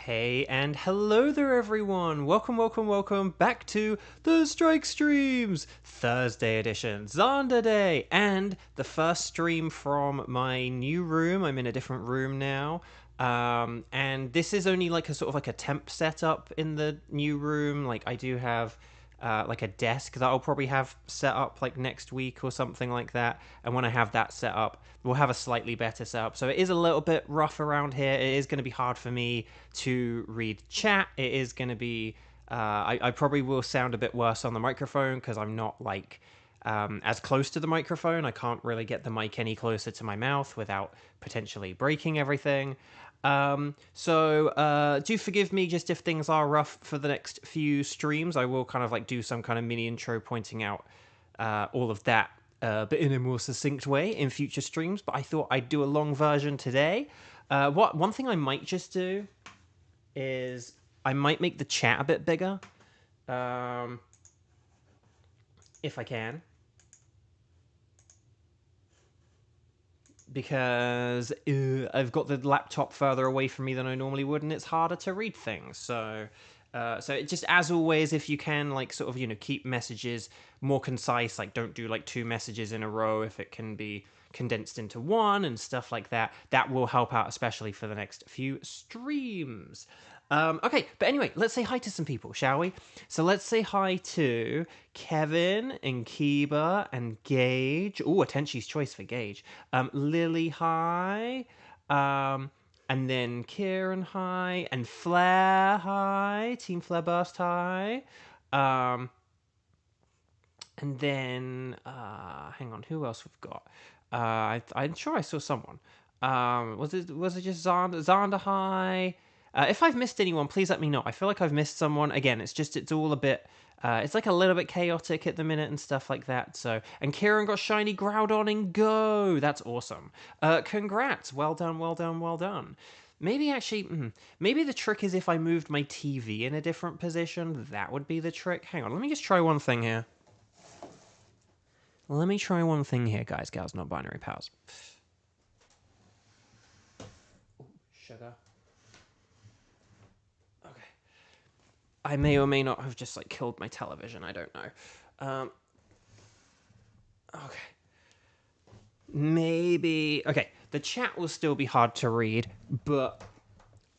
Hey and hello there everyone! Welcome back to the Strike Streams! Thursday edition, Zonda Day! And the first stream from my new room. I'm in a different room now. And this is only like a sort of like a temp setup in the new room. Like I do have like a desk that I'll probably have set up like next week or something like that. And when I have that set up, we'll have a slightly better setup. So it is a little bit rough around here. It is going to be hard for me to read chat. It is going to be, I probably will sound a bit worse on the microphone because I'm not like as close to the microphone. I can't really get the mic any closer to my mouth without potentially breaking everything. So do forgive me just if things are rough for the next few streams. I will kind of like do some kind of mini intro pointing out all of that, but in a more succinct way in future streams. But I thought I'd do a long version today. One thing I might just do is I might make the chat a bit bigger, if I can. Because I've got the laptop further away from me than I normally would, and it's harder to read things. So it just, as always, if you can, like, sort of, you know, keep messages more concise, like, don't do, like, 2 messages in a row if it can be condensed into one and stuff like that. That will help out, especially for the next few streams. Okay, but anyway, let's say hi to some people, shall we? So let's say hi to Kevin and Kiba and Gage. Oh, Atenshi's choice for Gage. Lily, hi. And then Kieran, hi. And Flair, hi. Team Flair Burst, hi. And then, hang on, who else we've got? I'm sure I saw someone. Was it just Xander? Xander, hi. If I've missed anyone, please let me know. I feel like I've missed someone. Again, it's all a bit, it's like a little bit chaotic at the minute and stuff like that. So, and Kieran got shiny Groudon and Go. That's awesome. Congrats. Well done. Maybe actually, maybe the trick is if I moved my TV in a different position, that would be the trick. Hang on, let me just try one thing here. Guys, gals, non-binary pals. Ooh, sugar. I may or may not have just, like, killed my television. I don't know. Okay. Maybe... Okay, the chat will still be hard to read, but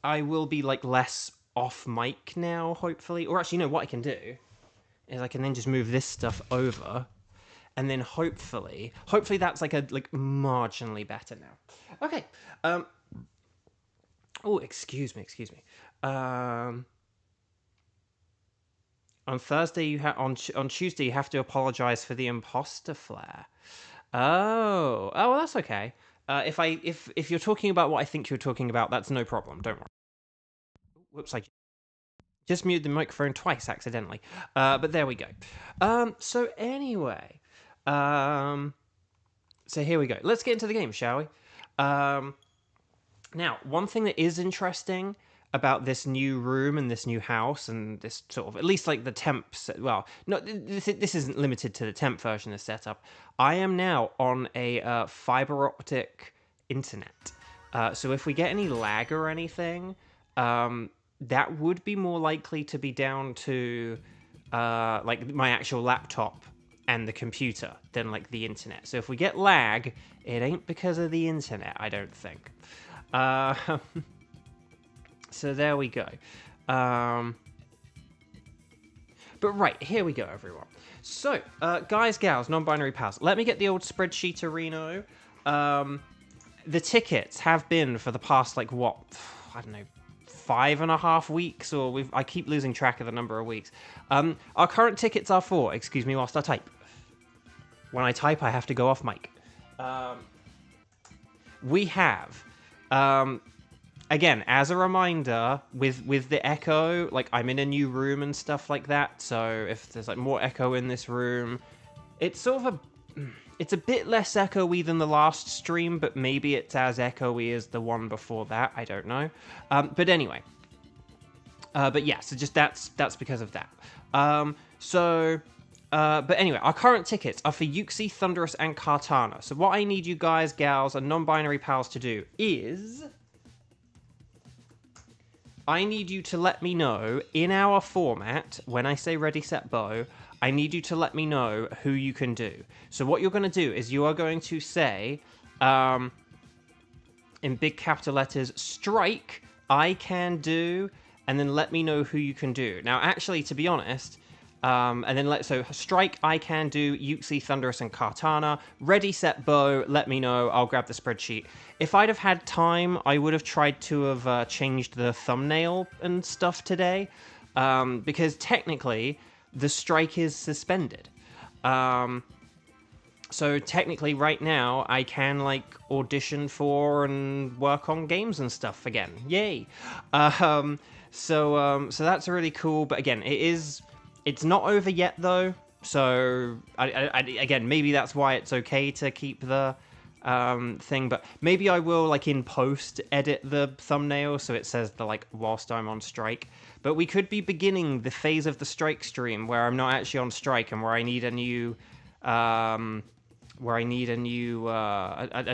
I will be, like, less off mic now, hopefully. Or actually, no, what I can do is I can then just move this stuff over, and then hopefully that's, like, marginally better now. Okay. Oh, excuse me. On Thursday, on Tuesday, you have to apologize for the imposter flare. Oh, well, that's okay. If you're talking about what I think you're talking about, that's no problem. Don't worry. Whoops, I just muted the microphone twice accidentally. But there we go. So anyway, so here we go. Let's get into the game, shall we? Now, one thing that is interesting about this new room and this new house and this sort of, at least like the temp, well, no, this isn't limited to the temp version of the setup. I am now on a fiber optic internet. So if we get any lag or anything, that would be more likely to be down to like my actual laptop and the computer than like the internet. So if we get lag, it ain't because of the internet, I don't think. So there we go. But right, here we go, everyone. So, guys, gals, non-binary pals, let me get the old spreadsheet Reno. The tickets have been for the past, like, what, I don't know, 5.5 weeks, or I keep losing track of the number of weeks. Our current tickets are for, excuse me whilst I type. When I type, I have to go off mic. We have... Again, as a reminder, with the echo, like, I'm in a new room and stuff like that, so if there's, like, more echo in this room, it's sort of it's a bit less echoey than the last stream, but maybe it's as echoey as the one before that, I don't know. But anyway. But yeah, so just that's because of that. But anyway, our current tickets are for Yuxi, Thunderous, and Kartana. So what I need you guys, gals, and non-binary pals to do is... I need you to let me know in our format, when I say ready, set, bow, I need you to let me know who you can do. So what you're going to do is you are going to say, in big capital letters, strike, I can do, and then let me know who you can do. Now, actually, to be honest, and then so strike, I can do, Yuxi, Thunderous, and Kartana. Ready, set, bow, let me know, I'll grab the spreadsheet. If I'd have had time, I would have tried to have changed the thumbnail and stuff today, because technically, the strike is suspended. So technically, right now, I can, like, audition for and work on games and stuff again. Yay! So that's really cool, but again, it's not over yet, though, so, again, maybe that's why it's okay to keep the thing, but maybe I will, like, in post, edit the thumbnail so it says the, like, whilst I'm on strike. But we could be beginning the phase of the strike stream where I'm not actually on strike and where I need a new, a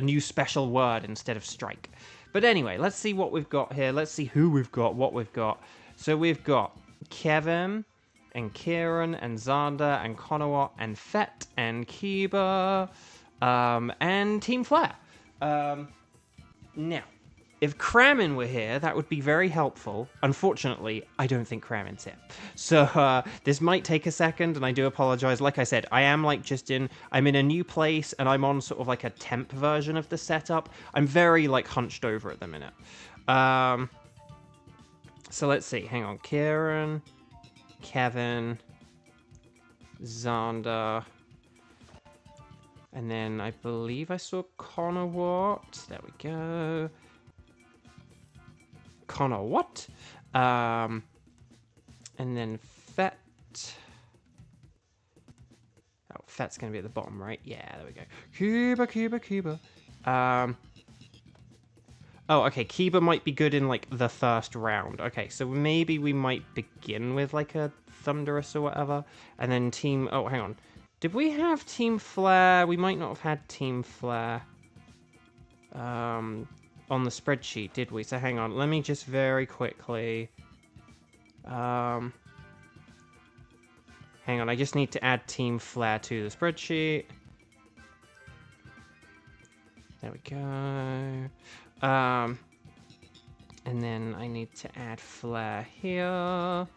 new special word instead of strike. But anyway, let's see what we've got here. Let's see who we've got, what we've got. So we've got Kevin and Kieran and Xander and Konowat and Fett and Kiba and Team Flare. Now, if Kramin were here, that would be very helpful. Unfortunately, I don't think Kramin's here. So this might take a second, and I do apologize. Like I said, I am I'm in a new place, and I'm on sort of like a temp version of the setup. I'm very like hunched over at the minute. So let's see. Hang on. Kieran, Kevin, Xander, and then I believe I saw Konowat. There we go. Konowat. And then Fett. Oh, Fett's going to be at the bottom, right? Yeah, there we go. Kiba. Oh, okay, Kiba might be good in, like, the first round. Okay, so maybe we might begin with, like, a Thunderous or whatever. And then Team... Oh, hang on. Did we have Team Flare? We might not have had Team Flare on the spreadsheet, did we? So hang on, let me just very quickly... hang on, I just need to add Team Flare to the spreadsheet. There we go. And then I need to add Flare here.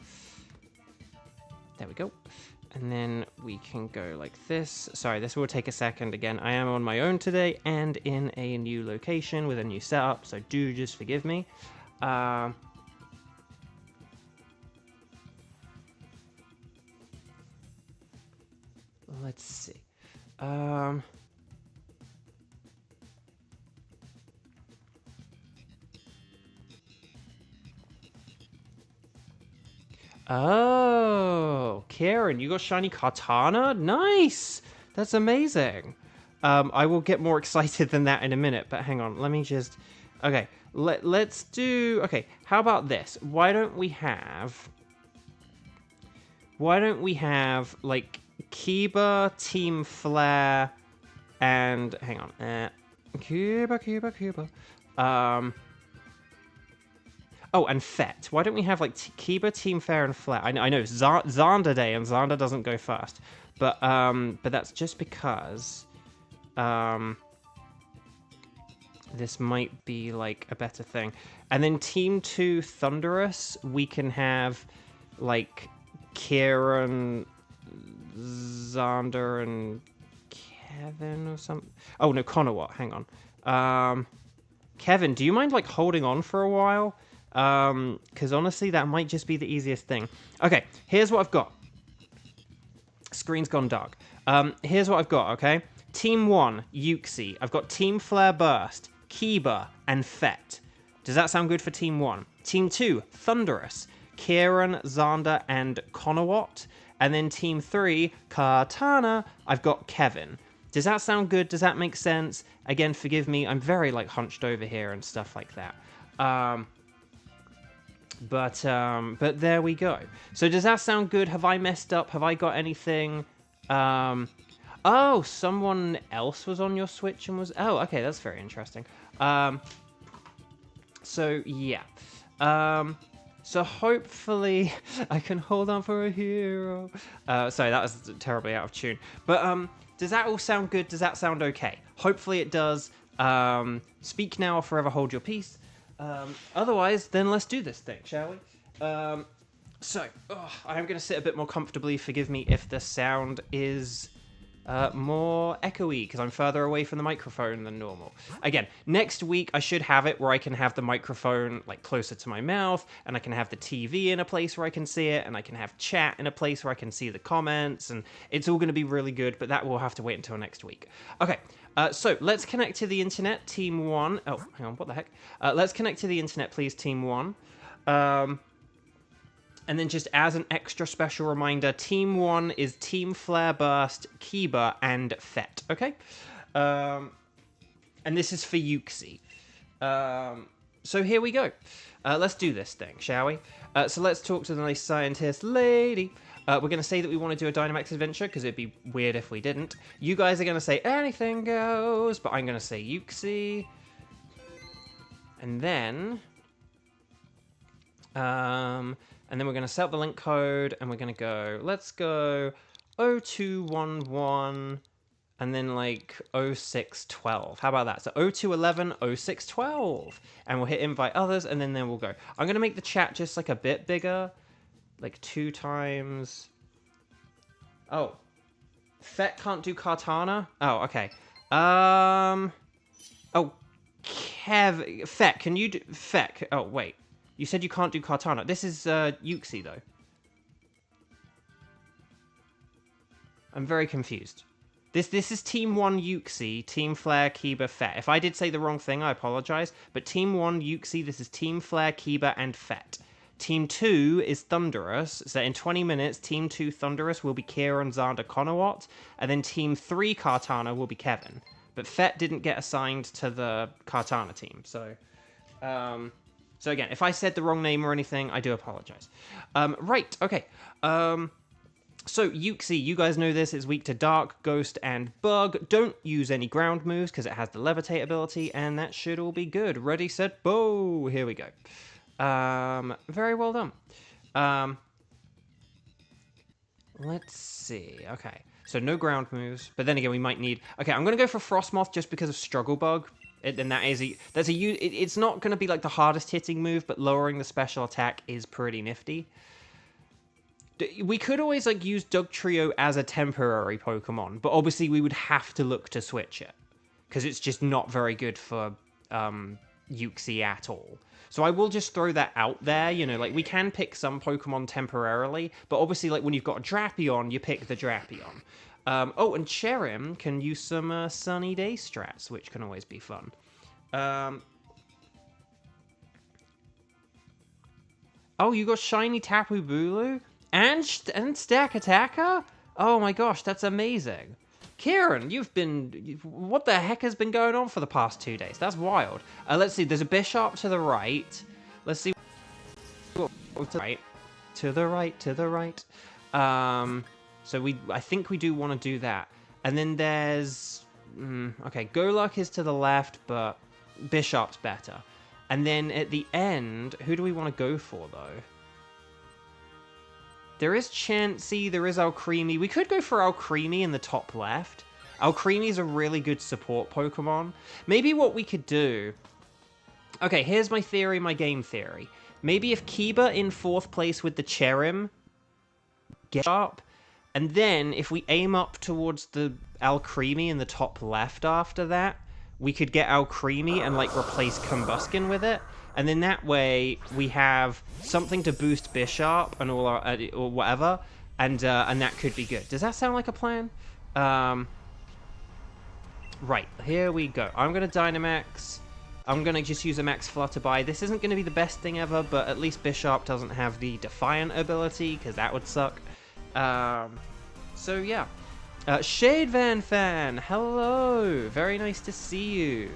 There we go. And then we can go like this. Sorry, this will take a second. Again, I am on my own today and in a new location with a new setup, so do just forgive me. Let's see. Oh, Karen, you got shiny Katana? Nice! That's amazing. I will get more excited than that in a minute, but hang on, let me just... Okay, let's do... Okay, how about this? Why don't we have, like, Kiba, Team Flare, and... Hang on. Kiba. Oh, and Fett. Why don't we have, like, Kiba, Team Fair, and Flare? I know, Xander Day, and Xander doesn't go first. But that's just because... this might be, like, a better thing. And then Team 2 Thunderous, we can have, like, Kieran, Xander, and Kevin or something. Oh, no, Konowat. Hang on. Kevin, do you mind, like, holding on for a while? Because honestly, that might just be the easiest thing. Okay, here's what I've got. Screen's gone dark. Here's what I've got, okay? Team 1, Yuxi. I've got Team Flare Burst, Kiba, and Fett. Does that sound good for Team 1? Team 2, Thunderous, Kieran, Xander, and Konowat. And then Team 3, Katana, I've got Kevin. Does that sound good? Does that make sense? Again, forgive me, I'm very, like, hunched over here and stuff like that. But there we go. So does that sound good? Have I messed up? Have I got anything? Oh, someone else was on your Switch and was... Oh, okay, that's very interesting. So, yeah. So hopefully I can hold on for a hero. Sorry, that was terribly out of tune. But does that all sound good? Does that sound okay? Hopefully it does. Speak now or forever hold your peace. Otherwise, then let's do this thing, shall we? So, I'm going to sit a bit more comfortably. Forgive me if the sound is more echoey, because I'm further away from the microphone than normal. Again, next week I should have it where I can have the microphone like closer to my mouth, and I can have the TV in a place where I can see it, and I can have chat in a place where I can see the comments, and it's all going to be really good, but that will have to wait until next week. Okay, so let's connect to the internet, Team 1. Oh, hang on, what the heck? Let's connect to the internet, please, Team 1. And then just as an extra special reminder, Team 1 is Team Flare Burst, Kiba, and Fet, okay? And this is for Yuxi. So here we go. Let's do this thing, shall we? So let's talk to the nice scientist lady. We're going to say that we want to do a Dynamax adventure, because it'd be weird if we didn't. You guys are going to say anything goes, but I'm going to say Yuxi. And then... and then we're going to set up the link code, and we're going to go, let's go 0211, and then like 0612. How about that? So 0211, 0612. And we'll hit invite others, and then we'll go. I'm going to make the chat just like a bit bigger, like 2 times. Oh. Fet can't do Kartana? Oh, okay. Oh, Fet, can you do... Fet, oh, wait. You said you can't do Kartana. This is Yuxi, though. I'm very confused. This is Team 1 Yuxi, Team Flare, Kiba, Fet. If I did say the wrong thing, I apologize. But Team 1 Yuxi, this is Team Flare, Kiba, and Fet. Team 2 is Thunderous. So in 20 minutes, Team 2 Thunderous will be Kieran, Xander, Conowat. And then Team 3 Kartana will be Kevin. But Fet didn't get assigned to the Kartana team. So So again, if I said the wrong name or anything, I do apologize. Right, okay. So Yuxi, you guys know this, is weak to Dark, Ghost, and Bug. Don't use any ground moves, because it has the Levitate ability, and that should all be good. Ready, set, bow! Here we go. Very well done. Let's see, okay. So no ground moves, but then again, we might need... Okay, I'm going to go for Frostmoth just because of Struggle Bug. And that is it's not going to be like the hardest hitting move, but lowering the special attack is pretty nifty. We could always like use Dugtrio as a temporary Pokemon, but obviously we would have to look to switch it, because it's just not very good for Yuxi at all. So I will just throw that out there, you know, like we can pick some Pokemon temporarily, but obviously like when you've got a Drapion, you pick the Drapion. Oh, and Cherim can use some Sunny Day strats, which can always be fun. Oh, you got Shiny Tapu Bulu? And Stack Attacker? Oh my gosh, that's amazing. Kieran, what the heck has been going on for the past 2 days? That's wild. Let's see, there's a Bishop to the right. Let's see. To the right. So I think we do want to do that. And then there's... okay, Golurk is to the left, but Bishop's better. And then at the end, who do we want to go for, though? There is Chansey, there is Alcremie. We could go for Alcremie in the top left. Alcremie is a really good support Pokemon. Maybe what we could do... Okay, here's my theory, my game theory. Maybe if Kiba in 4th place with the Cherim, get up... And then, if we aim up towards the Alcremie in the top left after that, we could get Alcremie and, like, replace Combuskin with it. And then that way, we have something to boost Bishop and all our, or whatever, and that could be good. Does that sound like a plan? Right, here we go. I'm going to Dynamax. I'm going to just use a Max Flutterby. This isn't going to be the best thing ever, but at least Bishop doesn't have the Defiant ability, because that would suck. So yeah. Shade Van Fan, hello! Very nice to see you.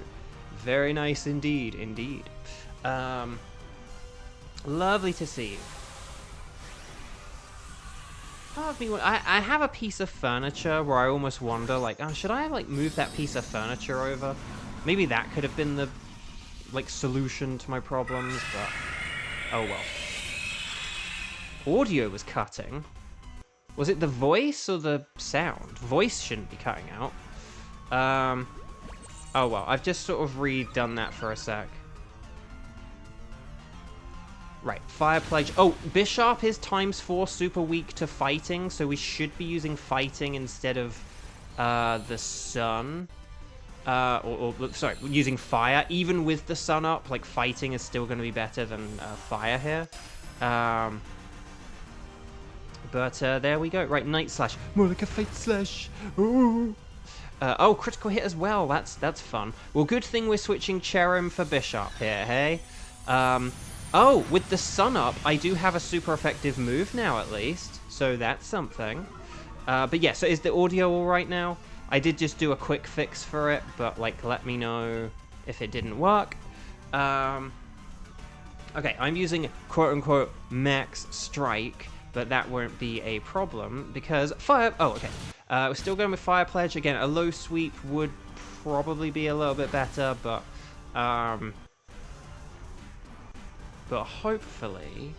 Very nice indeed, indeed. Lovely to see you. Part of me, I have a piece of furniture where I almost wonder, like, oh, should I have, like, moved that piece of furniture over? Maybe that could have been the, like, solution to my problems, but oh well. audio was cutting. Was it the voice or the sound? Voice shouldn't be cutting out. Oh well, I've just sort of redone that for a sec. Right, Fire Pledge. Oh, Bishop is ×4 super weak to fighting, so we should be using fighting instead of the sun. Sorry, using fire. Even with the sun up, like, fighting is still going to be better than fire here. But there we go. Right, Night Slash. More like a Fate Slash. Ooh. Oh, critical hit as well. That's fun. Well, good thing we're switching Cherrim for Bishop here, hey? Oh, with the sun up, I do have a super effective move now, at least. So that's something. But yeah, so is the audio all right now? I did just do a quick fix for it, but, like, let me know if it didn't work. Okay, I'm using quote-unquote max strike, but that won't be a problem because fire... Oh, okay. We're still going with Fire Pledge. Again, a low sweep would probably be a little bit better, but hopefully...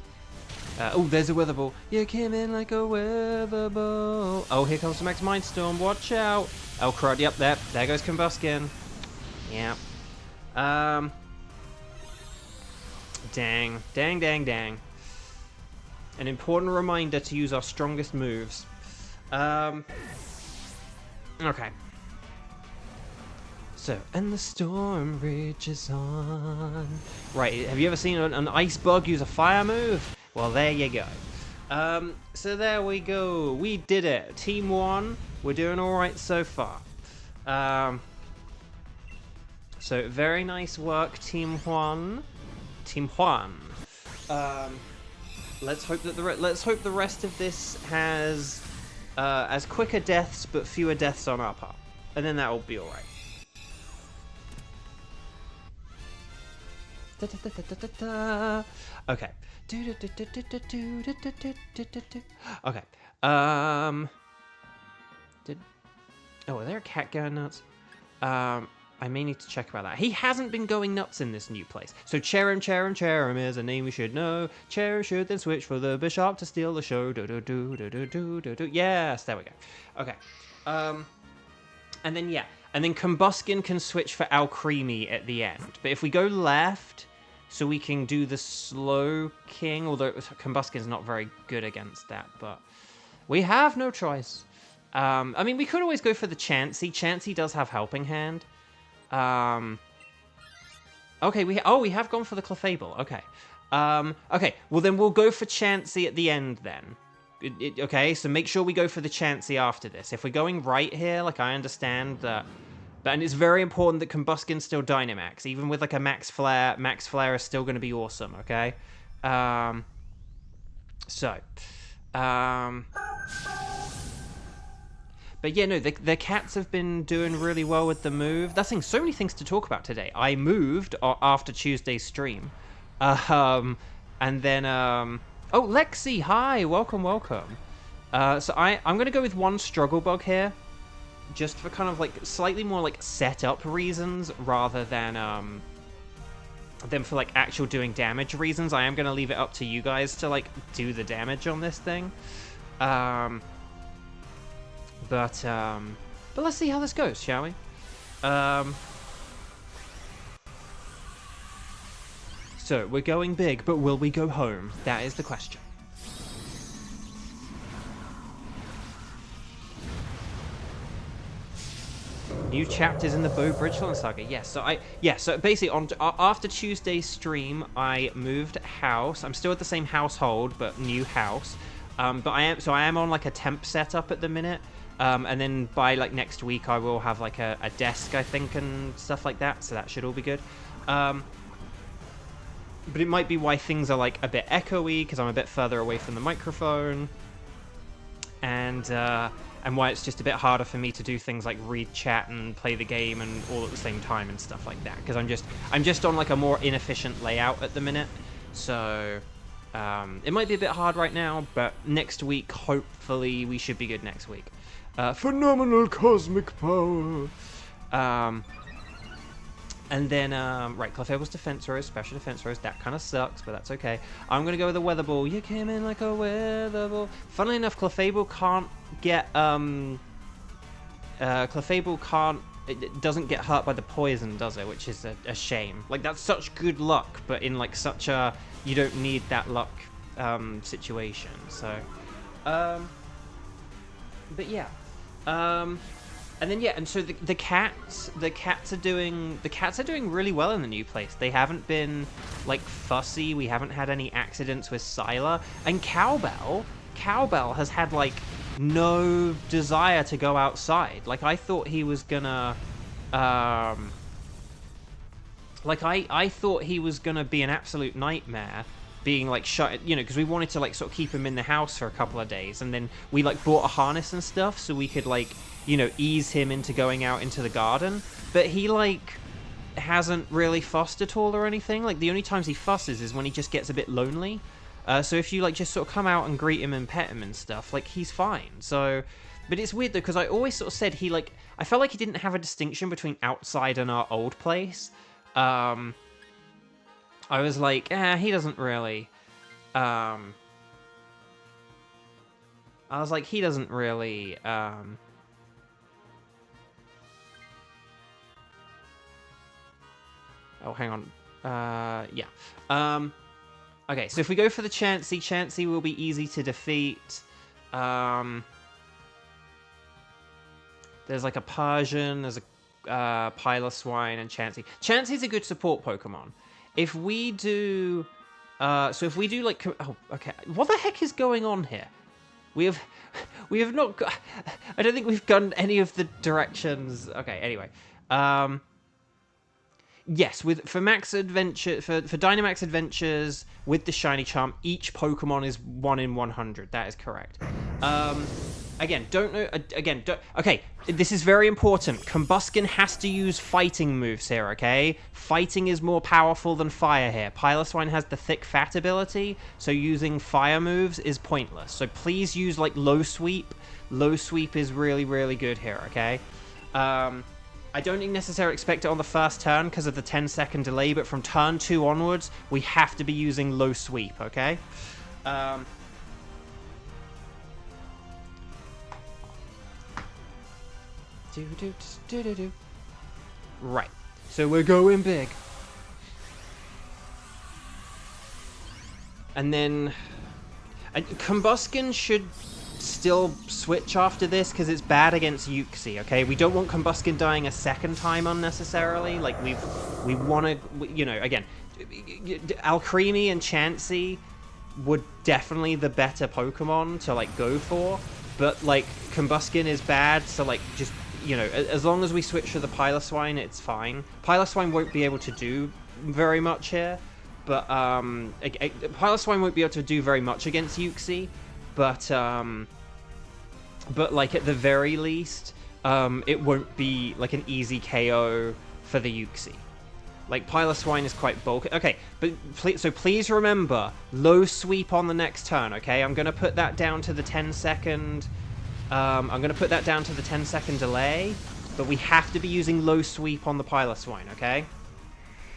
oh, there's a Wither Ball. You came in like a Wither Ball. Oh, here comes the Max Mindstorm. Watch out. Oh, crud. Yep, there goes Combuskin. Yeah. Dang. An important reminder to use our strongest moves. Okay. So, and the storm rages on. Right, have you ever seen an ice bug use a fire move? Well, there you go. So there we go. We did it. Team 1. We're doing alright so far. So, very nice work, Team 1. Team 1. Let's hope that the rest of this has as quicker deaths but fewer deaths on our part, and then that will be all right. Okay. Okay. Oh, are there a cat going nuts? I may need to check about that. He hasn't been going nuts in this new place. So Cherrim is a name we should know. Cherrim should then switch for the Bishop to steal the show. Yes, there we go. Okay. And then, yeah. And then Combuskin can switch for Alcremie at the end. But if we go left, so we can do the Slow King, although Combuskin's not very good against that, but we have no choice. I mean, we could always go for the Chansey. Chansey does have Helping Hand. Okay, we have gone for the Clefable. Okay. Okay, well then we'll go for Chansey at the end then. Okay, so make sure we go for the Chansey after this. If we're going right here, like, I understand that... And it's very important that Combuskin's still Dynamax. Even with, like, a Max Flare is still going to be awesome, okay? But yeah, no, the cats have been doing really well with the move. That's so many things to talk about today. I moved after Tuesday's stream. And then, oh, Lexi, hi, welcome. So I'm going to go with one Struggle Bug here. Just for kind of, like, slightly more, like, setup reasons rather than for, like, actual doing damage reasons. I am going to leave it up to you guys to, like, do the damage on this thing. But let's see how this goes, shall we? So, we're going big, but will we go home? That is the question. New chapters in the Bo Bridgeland saga. Yes, so basically after Tuesday's stream, I moved house. I'm still at the same household, but new house. But I am on, like, a temp setup at the minute. And then by, like, next week, I will have, like, a desk, I think, and stuff like that. So that should all be good. But it might be why things are, like, a bit echoey, because I'm a bit further away from the microphone. And why it's just a bit harder for me to do things like read chat and play the game and all at the same time and stuff like that. Because I'm just on, like, a more inefficient layout at the minute. So it might be a bit hard right now, but next week, hopefully, we should be good next week. Phenomenal cosmic power. And then, right, Clefable's Defense Rose, Special Defense Rose. That kind of sucks, but that's okay. I'm going to go with a Weather Ball. You came in like a Weather Ball. Funnily enough, Clefable can't get, it doesn't get hurt by the poison, does it? Which is a shame. Like, that's such good luck, but in, like, such a, you don't need that luck, situation. So, but yeah. And then yeah, and so the cats are doing really well in the new place. They haven't been like fussy. We haven't had any accidents with Sylar. And Cowbell has had like no desire to go outside. Like I thought he was gonna I thought he was gonna be an absolute nightmare, being like shut, you know, because we wanted to like sort of keep him in the house for a couple of days, and then we like bought a harness and stuff so we could like, you know, ease him into going out into the garden. But he like hasn't really fussed at all or anything. Like the only times he fusses is when he just gets a bit lonely. So if you like just sort of come out and greet him and pet him and stuff, like he's fine. So, but it's weird though, because I always sort of said he like, I felt like he didn't have a distinction between outside and our old place. I was like, he doesn't really, I was like, he doesn't really, oh, hang on. Yeah. Okay, so if we go for the Chansey will be easy to defeat. There's like a Persian, there's a Piloswine, and Chansey. Chansey's a good support Pokemon. If we do... so if we do like... Oh, okay. What the heck is going on here? We have not got... I don't think we've gone any of the directions. Okay, anyway. Yes, for Max Adventure, for Dynamax Adventures with the Shiny Charm, each Pokemon is 1 in 100. That is correct. Again, don't know. Again, don't. Okay, this is very important. Combuskin has to use fighting moves here. Okay, fighting is more powerful than fire here. Piloswine has the thick fat ability, so using fire moves is pointless. So please use like low sweep. Low sweep is really, really good here. Okay. I don't necessarily expect it on the first turn because of the 10-second delay, but from turn 2 onwards, we have to be using low sweep, okay? Right, so we're going big. And then... Combuskin should still switch after this because it's bad against Uxie, okay? We don't want Combuskin dying a second time unnecessarily. Like, we want to, you know, again, Alcremie and Chansey would definitely the better Pokemon to, like, go for. But, like, Combuskin is bad, so, like, just, you know, as long as we switch to the Piloswine, it's fine. Piloswine won't be able to do very much here, but, Piloswine won't be able to do very much against Uxie. But like at the very least, it won't be like an easy KO for the Uxie. Like Piloswine is quite bulky. Okay, but please remember low sweep on the next turn. Okay, I'm gonna put that down to the 10-second. I'm gonna put that down to the 10-second delay. But we have to be using low sweep on the Piloswine. Okay.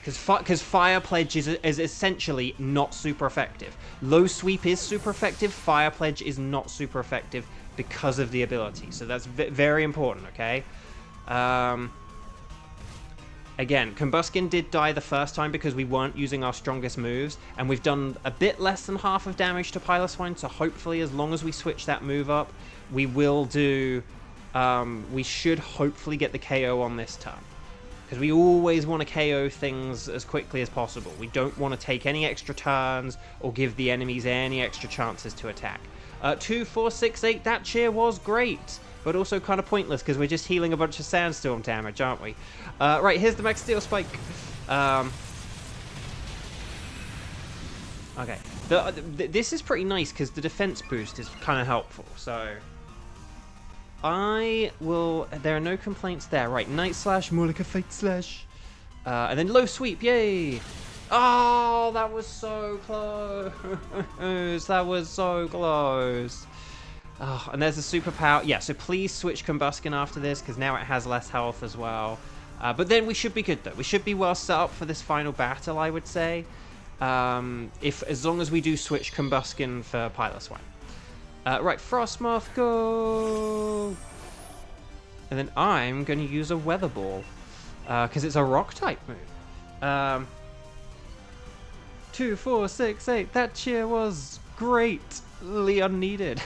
Because Fire Pledge is essentially not super effective. Low Sweep is super effective. Fire Pledge is not super effective because of the ability. So that's very important, okay? Again, Combuskin did die the first time because we weren't using our strongest moves. And we've done a bit less than half of damage to Piloswine. So hopefully, as long as we switch that move up, we will do... we should hopefully get the KO on this turn. Because we always want to KO things as quickly as possible. We don't want to take any extra turns or give the enemies any extra chances to attack. 2, 4, 6, 8, that cheer was great, but also kind of pointless because we're just healing a bunch of Sandstorm damage, aren't we? Right, here's the Max Steel Spike. Okay, this is pretty nice because the defense boost is kind of helpful, so... there are no complaints there. Right, Night Slash, more like a Fate Slash. And then Low Sweep, yay! Oh, that was so close. That was so close. Oh, and there's a superpower. Yeah, so please switch Combuskin after this, because now it has less health as well. But then we should be good, though. We should be well set up for this final battle, I would say. As long as we do switch Combuskin for Piloswine. Right, Frostmoth, go! And then I'm going to use a Weather Ball. Because it's a Rock-type move. 2, 4, 6, 8. That cheer was greatly unneeded.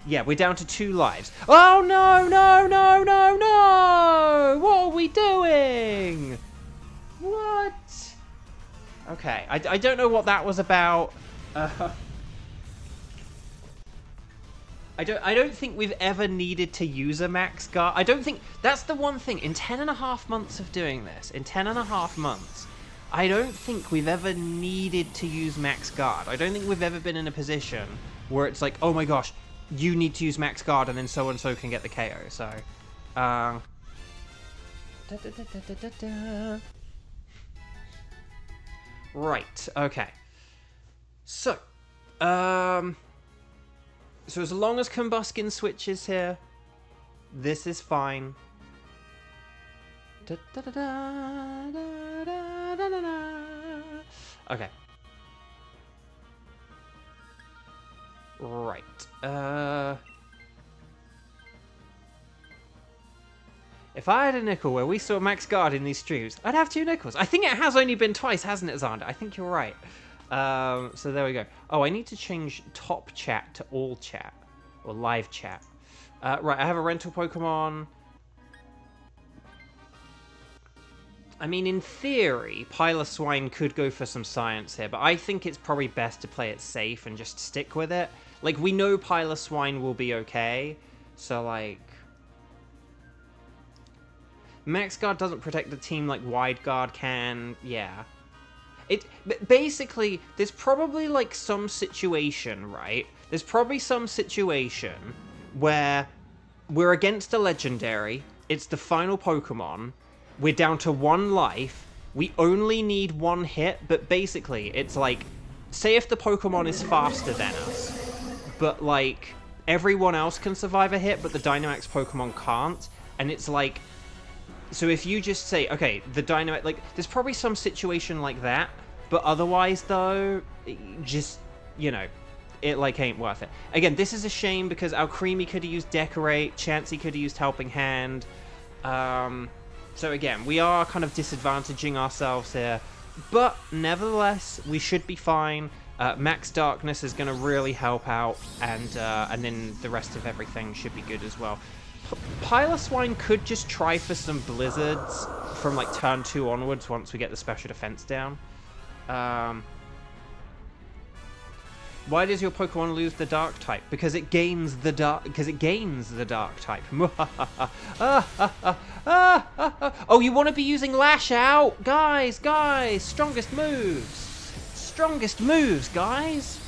Yeah, we're down to 2 lives. Oh, no, no, no, no, no! What are we doing? What? Okay, I don't know what that was about. I don't think we've ever needed to use a max guard. I don't think... That's the one thing. In 10.5 months of doing this, in 10.5 months, I don't think we've ever needed to use max guard. I don't think we've ever been in a position where it's like, oh my gosh, you need to use max guard and then so-and-so can get the KO. So, right, okay. So, so as long as Combuskin switches here, this is fine. Okay. Right. If I had a nickel where we saw max guard in these streams, I'd have 2 nickels. I think it has only been twice, hasn't it, Xander? I think you're right. So there we go. Oh, I need to change top chat to all chat. Or live chat. Right, I have a rental Pokemon. I mean, in theory, Piloswine could go for some science here, but I think it's probably best to play it safe and just stick with it. Like, we know Piloswine will be okay, so, like... Max Guard doesn't protect the team like Wide Guard can, yeah. Basically, there's probably, like, some situation, right? There's probably some situation where we're against a legendary, it's the final Pokemon, we're down to 1 life, we only need 1 hit, but basically, it's like, say if the Pokemon is faster than us, but, like, everyone else can survive a hit, but the Dynamax Pokemon can't, and it's like, so if you just say, okay, the Dynamax, like, there's probably some situation like that, but otherwise, though, just, you know, it, like, ain't worth it. Again, this is a shame because Alcremie could have used Decorate, Chansey could have used Helping Hand, so again, we are kind of disadvantaging ourselves here, but nevertheless, we should be fine. Max Darkness is going to really help out, and then the rest of everything should be good as well. Piloswine could just try for some Blizzards from like turn 2 onwards once we get the special defense down. Why does your Pokemon lose the Dark type? Because it gains the Dark. Because it gains the Dark type. Oh, you want to be using Lash Out, guys? Strongest moves, guys.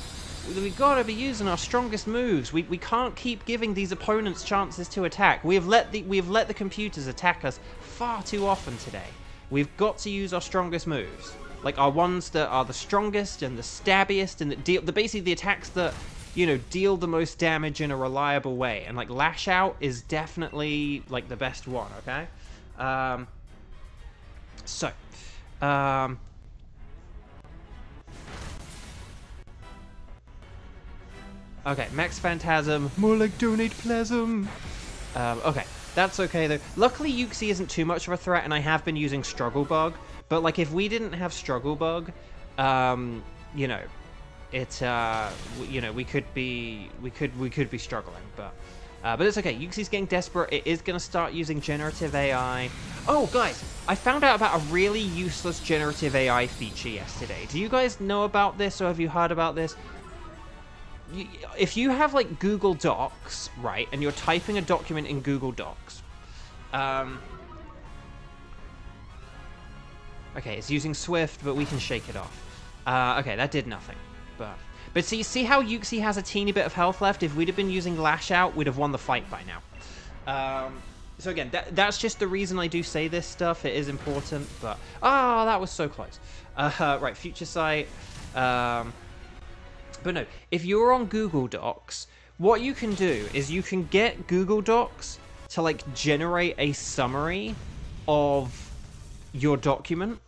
We gotta be using our strongest moves. We can't keep giving these opponents chances to attack. We have let the computers attack us far too often today. We've got to use our strongest moves. Like our ones that are the strongest and the stabbiest and that deal basically the attacks that, you know, deal the most damage in a reliable way. And like Lash Out is definitely like the best one, okay? Okay, Max Phantasm, more like Donate Plasm. Okay, that's okay though. Luckily Uxie isn't too much of a threat and I have been using Struggle Bug. But like if we didn't have Struggle Bug, you know, it you know, we could be struggling, but it's okay. Uxie's getting desperate. It is going to start using generative AI. Oh, guys, I found out about a really useless generative AI feature yesterday. Do you guys know about this or have you heard about this? If you have like Google Docs, right, and you're typing a document in Google Docs, okay, it's using Swift, but we can shake it off. Okay, that did nothing. But see how Uxie has a teeny bit of health left? If we'd have been using Lash Out, we'd have won the fight by now. So again, that's just the reason I do say this stuff. It is important, but... Ah, that was so close. Right, Future Sight. But no, if you're on Google Docs, what you can do is you can get Google Docs to like generate a summary of your document.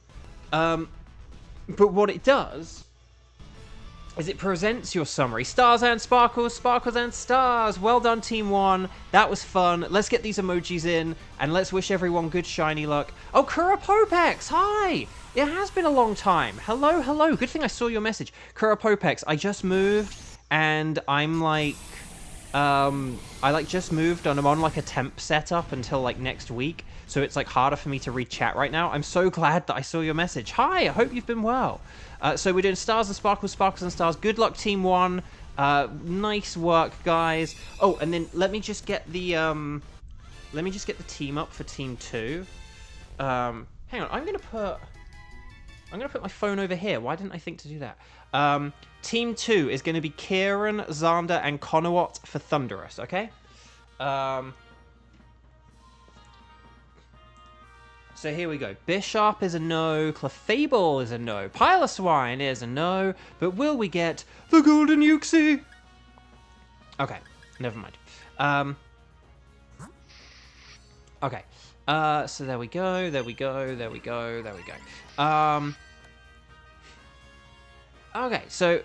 But what it does is it presents your summary. Stars and sparkles, sparkles and stars. Well done, Team 1. That was fun. Let's get these emojis in, and let's wish everyone good shiny luck. Oh, Kurapopex, hi! It has been a long time. Hello, hello. Good thing I saw your message. Kurapopex, I just moved, and I'm like... I like just moved, and I'm on like a temp setup until like next week, so it's like harder for me to read chat right now. I'm so glad that I saw your message. Hi, I hope you've been well. So we're doing stars and sparkles, sparkles and stars. Good luck, Team 1. Nice work, guys. Oh, and then let me just get the team up for Team 2. Hang on, I'm gonna put my phone over here. Why didn't I think to do that? Team 2 is going to be Kieran, Xander, and Conowat for Thunderous, okay? So here we go. Bishop is a no, Clefable is a no, Piloswine is a no, but will we get the Golden Uxie? Okay, never mind. Okay, so there we go, there we go, there we go, there we go. Okay, so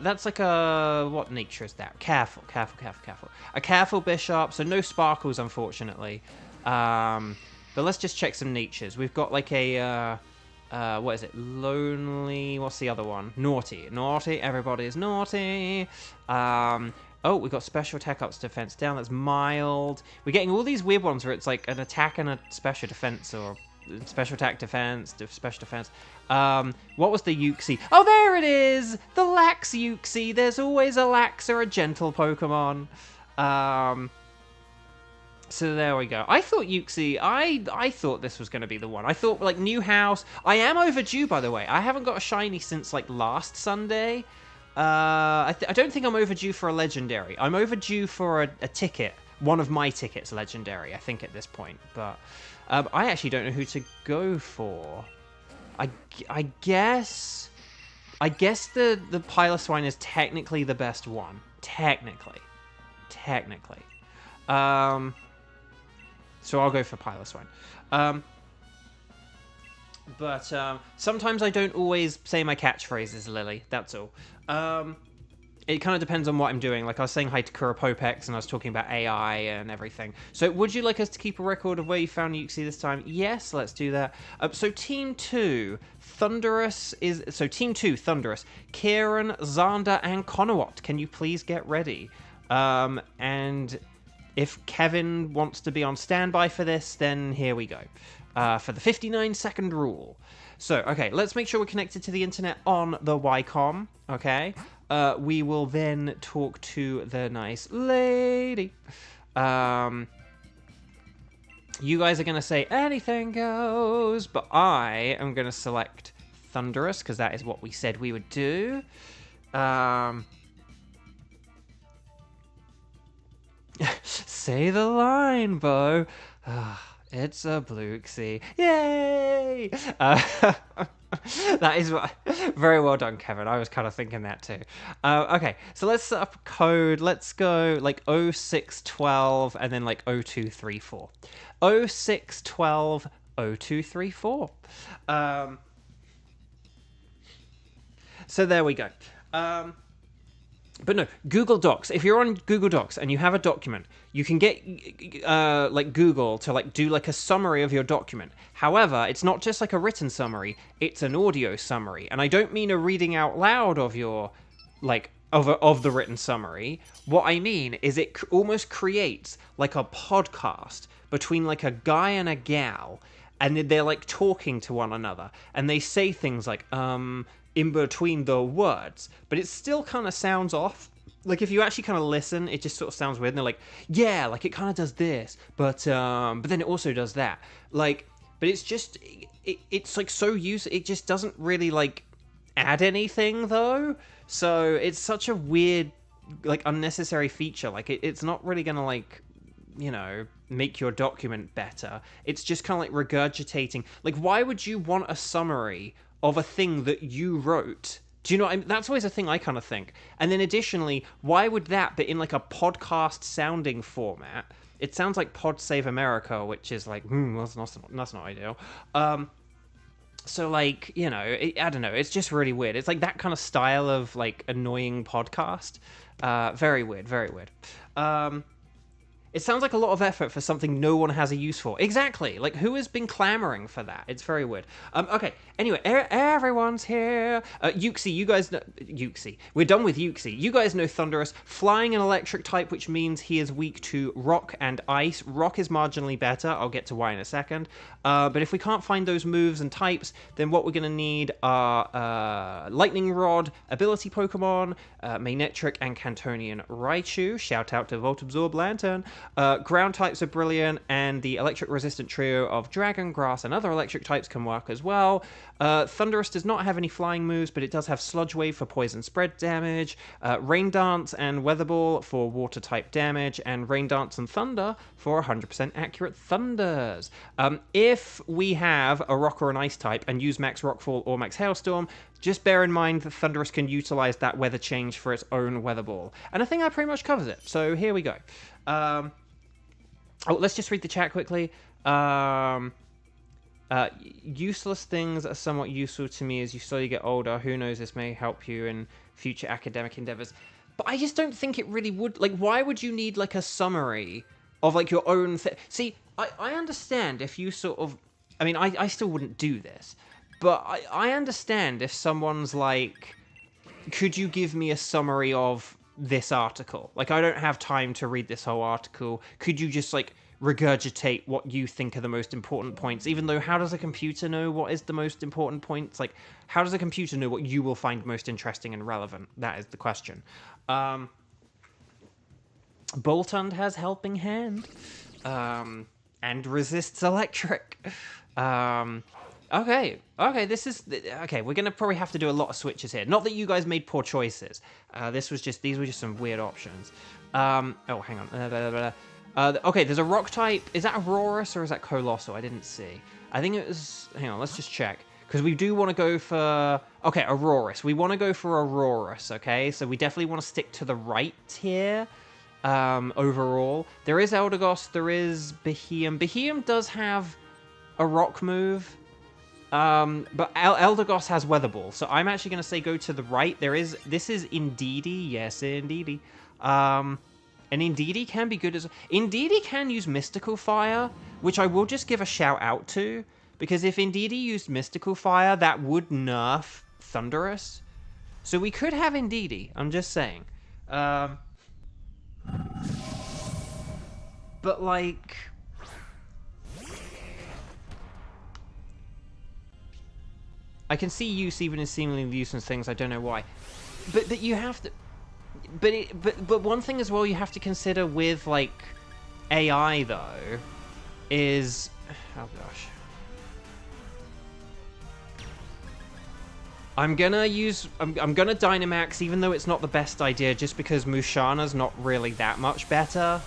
that's like a, what nature is that? Careful, careful, careful, careful. A careful bishop, so no sparkles, unfortunately. But let's just check some natures. We've got like a, what is it? Lonely, what's the other one? Naughty, naughty, everybody is naughty. Oh, we've got special attack ups, defense down, that's mild. We're getting all these weird ones where it's like an attack and a special defense, or special attack, defense, special defense. What was the Uxie? Oh, there it is! The Lax Uxie! There's always a Lax or a gentle Pokemon. So there we go. I thought Uxie, I thought this was going to be the one. I thought, like, new house. I am overdue, by the way. I haven't got a shiny since, like, last Sunday. I don't think I'm overdue for a legendary. I'm overdue for a ticket. One of my tickets legendary, I think, at this point. But I actually don't know who to go for. I guess the Piloswine is technically the best one. Technically. So I'll go for Piloswine. But sometimes I don't always say my catchphrases, Lily. That's all. It kind of depends on what I'm doing. Like, I was saying hi to Kurapopex, and I was talking about AI and everything. So, would you like us to keep a record of where you found Uxie this time? Yes, let's do that. So, Team 2, Thunderous is... So, Team 2, Thunderous, Kieran, Xander, and Conowat. Can you please get ready? And if Kevin wants to be on standby for this, then here we go. For the 59-second rule. So, okay, let's make sure we're connected to the internet on the Ycom, okay? We will then talk to the nice lady. You guys are going to say anything goes, but I am going to select Thunderous, because that is what we said we would do. Say the line, Bo. It's a Bluesky. Yay! That is what... Very well done, Kevin. I was kind of thinking that too. Okay, so let's set up a code. Let's go like 0612 and then like 0234. 0612 0234. So there we go. But no, Google Docs. If you're on Google Docs and you have a document, you can get like Google to like do like a summary of your document. However, it's not just like a written summary; it's an audio summary. And I don't mean a reading out loud of your like of the written summary. What I mean is it almost creates like a podcast between like a guy and a gal, and they're like talking to one another, and they say things like in between the words, but it still kind of sounds off. Like, if you actually kind of listen, it just sort of sounds weird, and they're like, yeah, like, it kind of does this, but then it also does that. Like, but it's just, it's like so it just doesn't really, like, add anything, though. So, it's such a weird, like, unnecessary feature. Like, it's not really gonna, like, you know, make your document better. It's just kind of, like, regurgitating. Like, why would you want a summary of a thing that you wrote Do you know what I mean? That's always a thing I kind of think. And then additionally, why would that, but in like a podcast sounding format? It sounds like Pod Save America, which is like, that's not ideal. So like, you know, I don't know. It's just really weird. It's like that kind of style of like annoying podcast. Very weird, very weird. It sounds like a lot of effort for something no one has a use for. Exactly. Like, who has been clamoring for that? It's very weird. Okay. Anyway, everyone's here. Yuxi, you guys know... Yuxi. We're done with Yuxi. You guys know Thunderous. Flying an electric type, which means he is weak to rock and ice. Rock is marginally better. I'll get to why in a second. But if we can't find those moves and types, then what we're going to need are Lightning Rod, Ability Pokemon, Manectric, and Cantonian Raichu. Shout out to Volt Absorb Lantern. Ground types are brilliant, and the electric resistant trio of Dragon, Grass, and other electric types can work as well. Thunderous does not have any flying moves, but it does have Sludge Wave for poison spread damage, Rain Dance and Weather Ball for water type damage, and Rain Dance and Thunder for 100% accurate thunders. If we have a rock or an ice type and use Max Rockfall or Max Hailstorm, just bear in mind that Thunderous can utilize that weather change for its own Weather Ball. And I think that pretty much covers it. So here we go. Let's just read the chat quickly. Useless things are somewhat useful to me as you slowly get older. Who knows, this may help you in future academic endeavors. But I just don't think it really would. Like, why would you need, like, a summary of, like, your own thing? See, I understand if you sort of... I mean, I still wouldn't do this. But I understand if someone's like, could you give me a summary of this article? Like, I don't have time to read this whole article. Could you just, like, regurgitate what you think are the most important points? Even though, how does a computer know what is the most important points? Like, how does a computer know what you will find most interesting and relevant? That is the question. Boltund has Helping Hand. And resists electric. Okay, this is... Okay, we're going to probably have to do a lot of switches here. Not that you guys made poor choices. These were just some weird options. Oh, hang on. Okay, there's a rock type. Is that Aurorus or is that Colossal? I didn't see. I think it was... Hang on, let's just check. Because we do want to go for... Okay, Aurorus. We want to go for Aurorus, okay? So we definitely want to stick to the right here. Overall. There is Eldegoss. There is Beheeyem. Beheeyem does have a rock move. But Eldegoss has Weather Ball, so I'm actually going to say go to the right. This is Indeedee, yes, Indeedee. And Indeedee can be good as... Indeedee can use Mystical Fire, which I will just give a shout out to, because if Indeedee used Mystical Fire, that would nerf Thunderous. So we could have Indeedee, I'm just saying. But, like... I can see use even in seemingly useless things. I don't know why, but you have to. But one thing as well you have to consider with like AI though is, oh gosh, I'm gonna Dynamax even though it's not the best idea just because Mushana's not really that much better,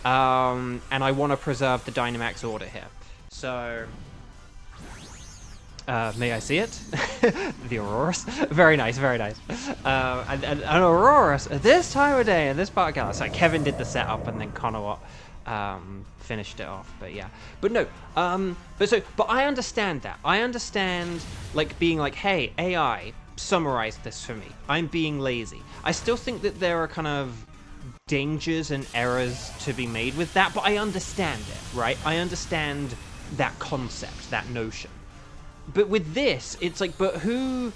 and I want to preserve the Dynamax order here, so. May I see it? The Aurorus. Very nice, very nice. And Aurorus at this time of day in this podcast. So Kevin did the setup and then Connor finished it off. But yeah. But no. But I understand that. I understand like being like, hey, AI, summarize this for me. I'm being lazy. I still think that there are kind of dangers and errors to be made with that, but I understand it, right? I understand that concept, that notion. But with this, it's like, but who...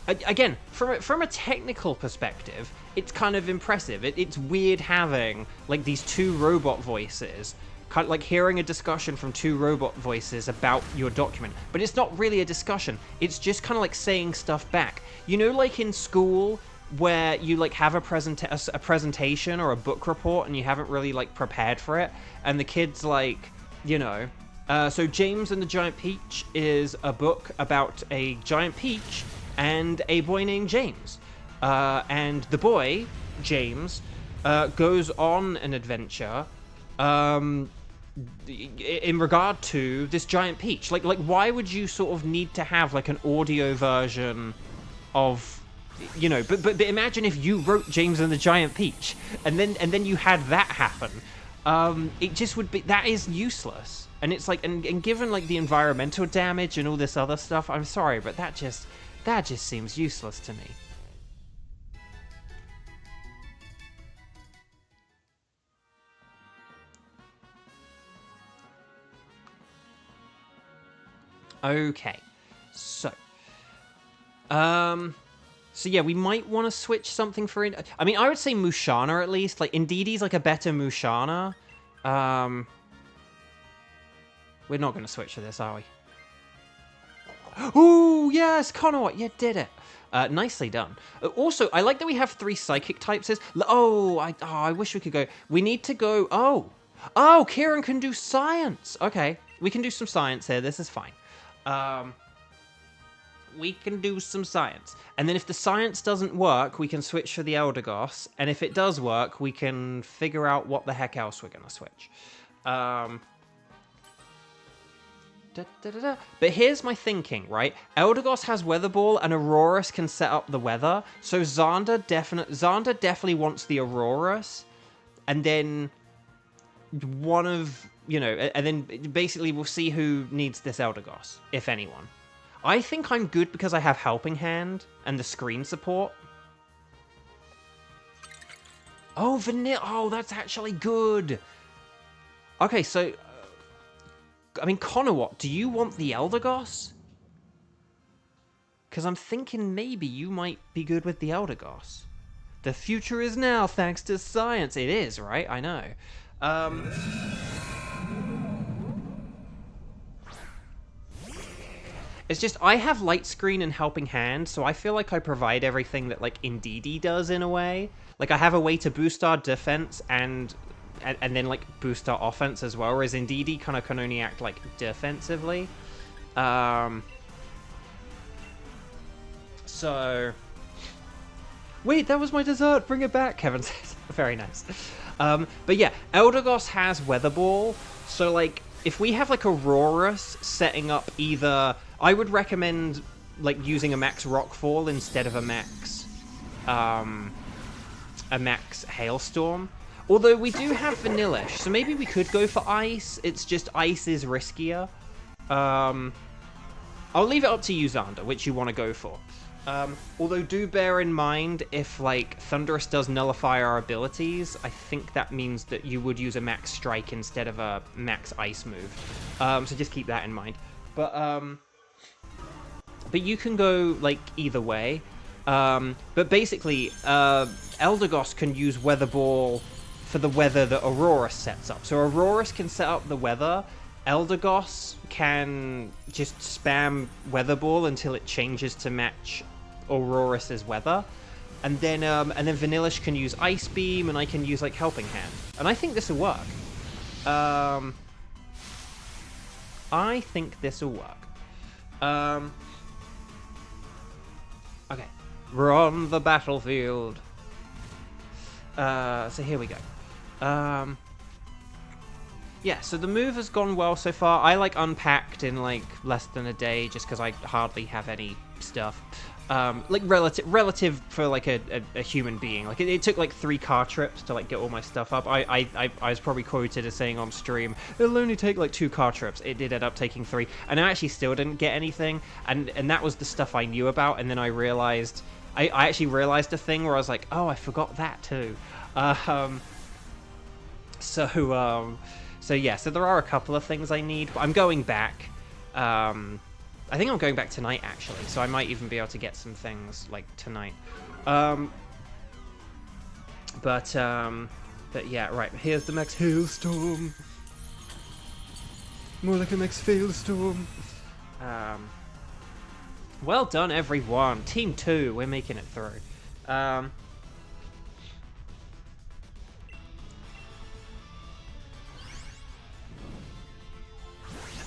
Again, from a technical perspective, it's kind of impressive. It's weird having, like, these two robot voices, kind of like hearing a discussion from two robot voices about your document. But it's not really a discussion. It's just kind of like saying stuff back. You know, like in school, where you, like, have a presentation or a book report and you haven't really, like, prepared for it, and the kid's like, you know... So James and the Giant Peach is a book about a giant peach and a boy named James. And the boy, James, goes on an adventure in regard to this giant peach. Like, why would you sort of need to have, like, an audio version of, you know, but imagine if you wrote James and the Giant Peach, and then you had that happen. It just would be, that is useless. And it's like, and given like the environmental damage and all this other stuff, I'm sorry, but that just seems useless to me. Okay, so yeah, we might want to switch something for it. I mean, I would say Mushana at least. Like, Indeedee's like a better Mushana. We're not going to switch to this, are we? Ooh, yes, Conowat, you did it. Nicely done. Also, I like that we have 3 psychic types. I wish we could go. We need to go. Oh, Kieran can do science. Okay, we can do some science here. This is fine. We can do some science. And then if the science doesn't work, we can switch for the Eldegoss. And if it does work, we can figure out what the heck else we're going to switch. But here's my thinking, right? Eldegoss has Weather Ball and Aurorus can set up the weather. So Xander definitely wants the Aurorus. And then one of, you know, and then basically we'll see who needs this Eldegoss, if anyone. I think I'm good because I have Helping Hand and the screen support. Oh, vanilla. Oh, that's actually good. Okay, so I mean, Conowat, do you want the Eldegoss? Because I'm thinking maybe you might be good with the Eldegoss. The future is now, thanks to science. It is, right? I know. It's just, I have Light Screen and Helping Hand, so I feel like I provide everything that, like, Indeedee does in a way. Like, I have a way to boost our defense and then, like, boost our offense as well, whereas Indeedee kind of can only act, like, defensively. So... Wait, that was my dessert! Bring it back, Kevin says. Very nice. But yeah, Eldegoss has Weather Ball, so, like, if we have, like, Aurorus setting up either... I would recommend, like, using a max Rockfall instead of a max Hailstorm. Although we do have Vanillish, so maybe we could go for Ice. It's just Ice is riskier. I'll leave it up to you, Xander, which you want to go for. Although do bear in mind, if, like, Thunderous does nullify our abilities, I think that means that you would use a max Strike instead of a max Ice move. So just keep that in mind. But you can go, like, either way. But basically, Eldegoss can use Weather Ball for the weather that Aurorus sets up. So Aurorus can set up the weather. Eldegoss can just spam Weather Ball until it changes to match Aurorus's weather. And then Vanillish can use Ice Beam, and I can use, like, Helping Hand. And I think this will work. I think this will work. Okay. We're on the battlefield. So here we go. Yeah, so the move has gone well so far. I, like, unpacked in, like, less than a day just because I hardly have any stuff. Like, relative for, like, a human being. Like, it took, like, 3 car trips to, like, get all my stuff up. I was probably quoted as saying on stream, it'll only take, like, 2 car trips. It did end up taking 3. And I actually still didn't get anything. And that was the stuff I knew about. And then I realized... I actually realized a thing where I was like, oh, I forgot that too. So yeah, so there are a couple of things I need, but I'm going back. I think I'm going back tonight, actually, so I might even be able to get some things, like, tonight. But yeah, right, here's the max hailstorm. More like a max failstorm. Well done, everyone. Team 2, we're making it through.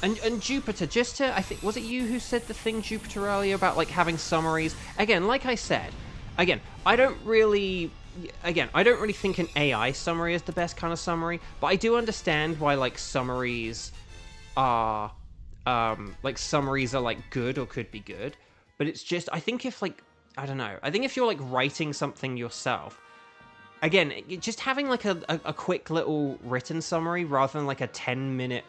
And Jupiter, just to, I think, was it you who said the thing, Jupiter, earlier about, like, having summaries? Again, like I said, I don't really think an AI summary is the best kind of summary, but I do understand why, like, summaries are, like, good or could be good. But it's just, I think if, like, I don't know. I think if you're like writing something yourself, again, just having like a quick little written summary rather than like a 10-minute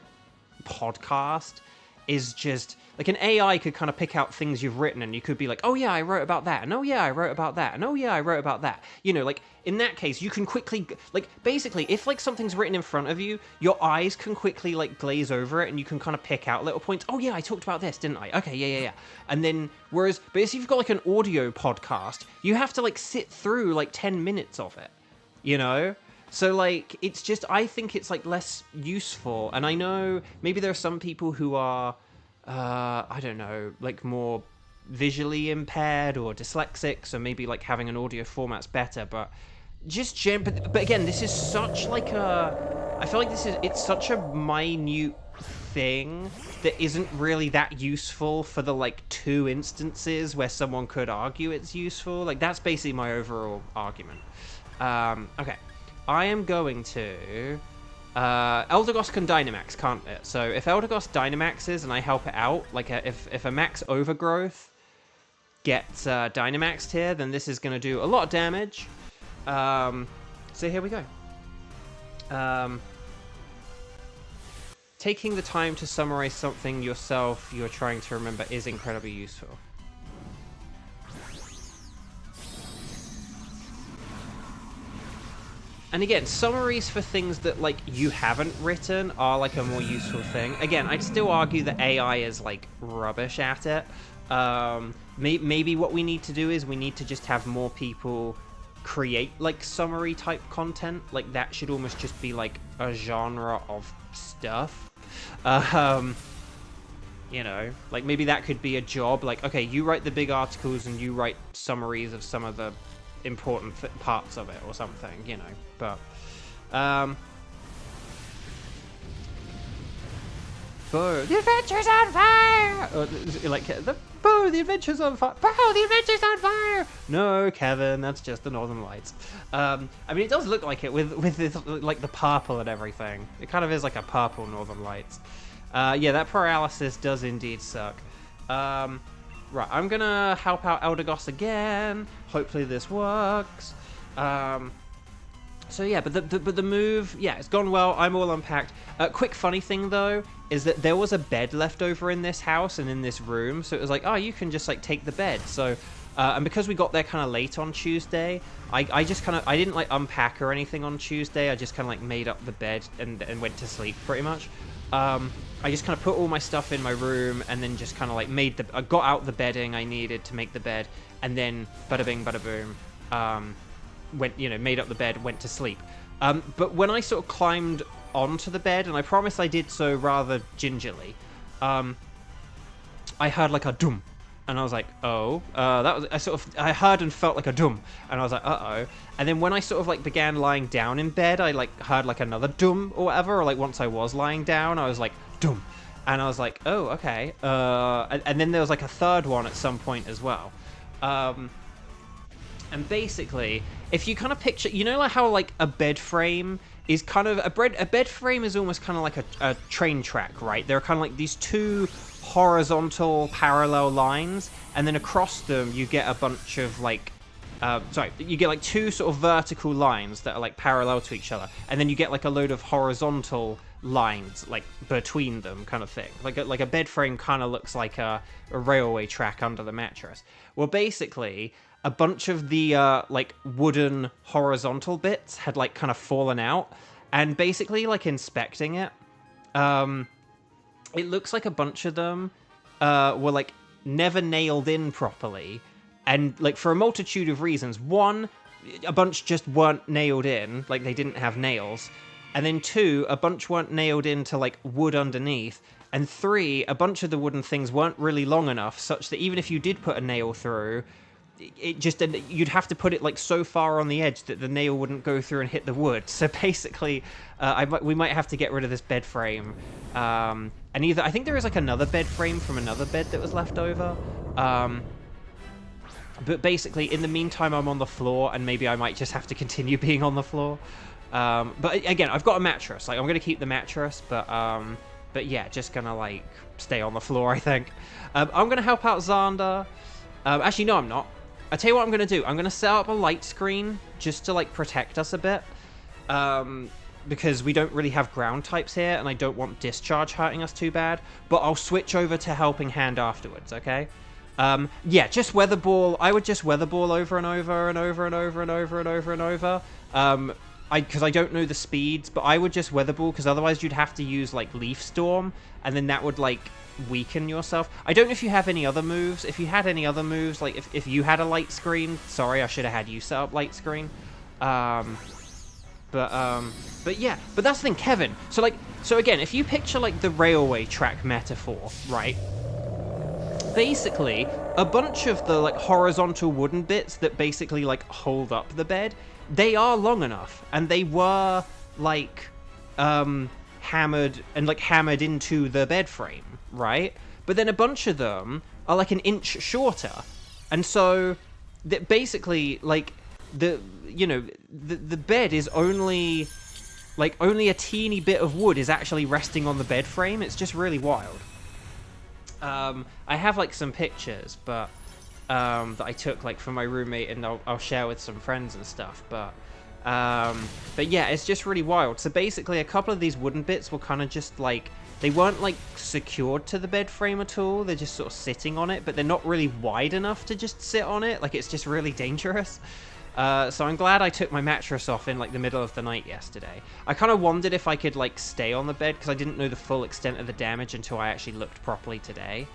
podcast is just like an AI could kind of pick out things you've written and you could be like, oh yeah, I wrote about that, and oh yeah, I wrote about that, and oh yeah, I wrote about that. You know, like in that case, you can quickly, like basically, if like something's written in front of you, your eyes can quickly like glaze over it and you can kind of pick out little points. Oh yeah, I talked about this, didn't I? Okay, yeah. And then, but if you've got like an audio podcast, you have to like sit through like 10 minutes of it, you know? So, like, it's just, I think it's, like, less useful. And I know maybe there are some people who are, I don't know, like, more visually impaired or dyslexic, so maybe, like, having an audio format's better. But just, but again, this is such, like, I feel like it's such a minute thing that isn't really that useful for the, like, 2 instances where someone could argue it's useful. Like, that's basically my overall argument. Okay. I am going to... Eldegoss can Dynamax, can't it? So if Eldegoss Dynamaxes and I help it out, like if a max overgrowth gets Dynamaxed here, then this is going to do a lot of damage. So here we go. Taking the time to summarize something yourself you're trying to remember is incredibly useful. And again, summaries for things that, like, you haven't written are, like, a more useful thing. Again, I'd still argue that AI is, like, rubbish at it. Maybe what we need to do is we need to just have more people create, like, summary-type content. Like, that should almost just be, like, a genre of stuff. You know, like, maybe that could be a job. Like, okay, you write the big articles and you write summaries of some of the important parts of it or something, you know. But Bo, the adventure's on fire! Or, like, Bo, the adventure's on fire! Bo, the adventure's on fire! No, Kevin, that's just the Northern Lights. I mean, it does look like it with this, like, the purple and everything. It kind of is like a purple Northern Lights. Yeah, that paralysis does indeed suck. Right, I'm gonna help out Eldegoss again. Hopefully this works. So yeah, but the move, yeah, it's gone well. I'm all unpacked. Quick funny thing though is that there was a bed left over in this house and in this room, so it was like, oh, you can just like take the bed. So, and because we got there kind of late on Tuesday, I just kind of, I didn't like unpack or anything on Tuesday. I just kind of like made up the bed and went to sleep pretty much. I just kind of put all my stuff in my room and then just kind of like I got out the bedding I needed to make the bed, and then bada bing, bada boom, went, you know, made up the bed, went to sleep. But when I sort of climbed onto the bed, and I promise I did so rather gingerly, I heard like a dum, and I was like, oh, that was, I heard and felt like a dum, and I was like, uh-oh. And then when I sort of like began lying down in bed, I like heard like another dum or whatever, or like once I was lying down, I was like, dum. And I was like, oh, okay. And then there was like a third one at some point as well. And basically, if you kind of picture, you know, like how like a bed frame is kind of, a bed frame is almost kind of like a train track, right? There are kind of like these 2 horizontal parallel lines, and then across them you get a bunch of like, you get like 2 sort of vertical lines that are like parallel to each other, and then you get like a load of horizontal lines like between them, kind of thing. Like a bed frame kind of looks like a railway track under the mattress. Well, basically, a bunch of the like wooden horizontal bits had like kind of fallen out, and basically like inspecting it, it looks like a bunch of them were like never nailed in properly, and like for a multitude of reasons. One, a bunch just weren't nailed in, like they didn't have nails. And then 2, a bunch weren't nailed into like wood underneath. And 3, a bunch of the wooden things weren't really long enough, such that even if you did put a nail through, it just, you'd have to put it like so far on the edge that the nail wouldn't go through and hit the wood. So basically, we might have to get rid of this bed frame. And I think there is like another bed frame from another bed that was left over. But basically, in the meantime, I'm on the floor, and maybe I might just have to continue being on the floor. But again, I've got a mattress. Like, I'm going to keep the mattress, but yeah, just going to, like, stay on the floor, I think. I'm going to help out Xander. Actually, no, I'm not. I tell you what I'm going to do. I'm going to set up a light screen just to, like, protect us a bit. Because we don't really have ground types here, and I don't want discharge hurting us too bad. But I'll switch over to helping hand afterwards, okay? Yeah, just weather ball. I would just weather ball over and over and over and over and over and over and over. Because I don't know the speeds, but I would just weather ball, because otherwise you'd have to use, like, Leaf Storm, and then that would, like, weaken yourself. I don't know if you have any other moves. If you had any other moves, like, if you had a light screen, sorry, I should have had you set up light screen. But yeah, but that's the thing, Kevin. So again, if you picture, like, the railway track metaphor, right? Basically, a bunch of the, like, horizontal wooden bits that basically, like, hold up the bed, they are long enough, and they were, like, hammered into the bed frame, right? But then a bunch of them are, like, an inch shorter, and so that basically, like, the bed is only a teeny bit of wood is actually resting on the bed frame. It's just really wild. I have, like, some pictures, but that I took, like, from my roommate, and I'll share with some friends and stuff. But yeah, it's just really wild. So basically, a couple of these wooden bits were kind of just, like, they weren't, like, secured to the bed frame at all. They're just sort of sitting on it, but they're not really wide enough to just sit on it. Like, it's just really dangerous. So I'm glad I took my mattress off in, like, the middle of the night yesterday. I kind of wondered if I could, like, stay on the bed, because I didn't know the full extent of the damage until I actually looked properly today.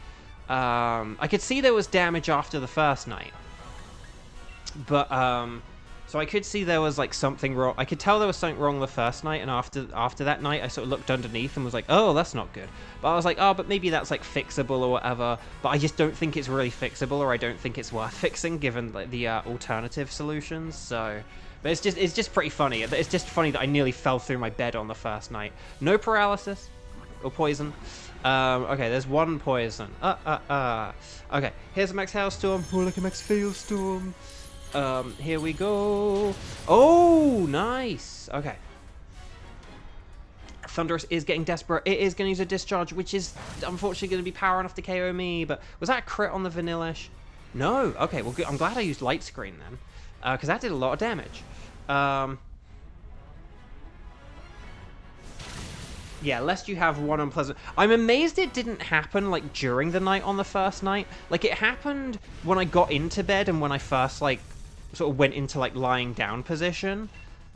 I could see there was damage after the first night. But, so I could see there was, like, something wrong. I could tell there was something wrong the first night, and after that night, I sort of looked underneath and was like, oh, that's not good. But I was like, oh, but maybe that's, like, fixable or whatever. But I just don't think it's really fixable, or I don't think it's worth fixing, given, like, the alternative solutions. So, but it's just pretty funny. It's just funny that I nearly fell through my bed on the first night. No paralysis or poison. Okay, there's one poison. Okay, here's a max hailstorm. More like a max failstorm. Here we go. Oh, nice. Okay. Thunderous is getting desperate. It is going to use a discharge, which is unfortunately going to be power enough to KO me. But was that a crit on the Vanillish? No. Okay, well, good. I'm glad I used light screen then, because that did a lot of damage. Yeah, lest you have one unpleasant... I'm amazed it didn't happen, like, during the night on the first night. Like, it happened when I got into bed and when I first, like, sort of went into, like, lying down position.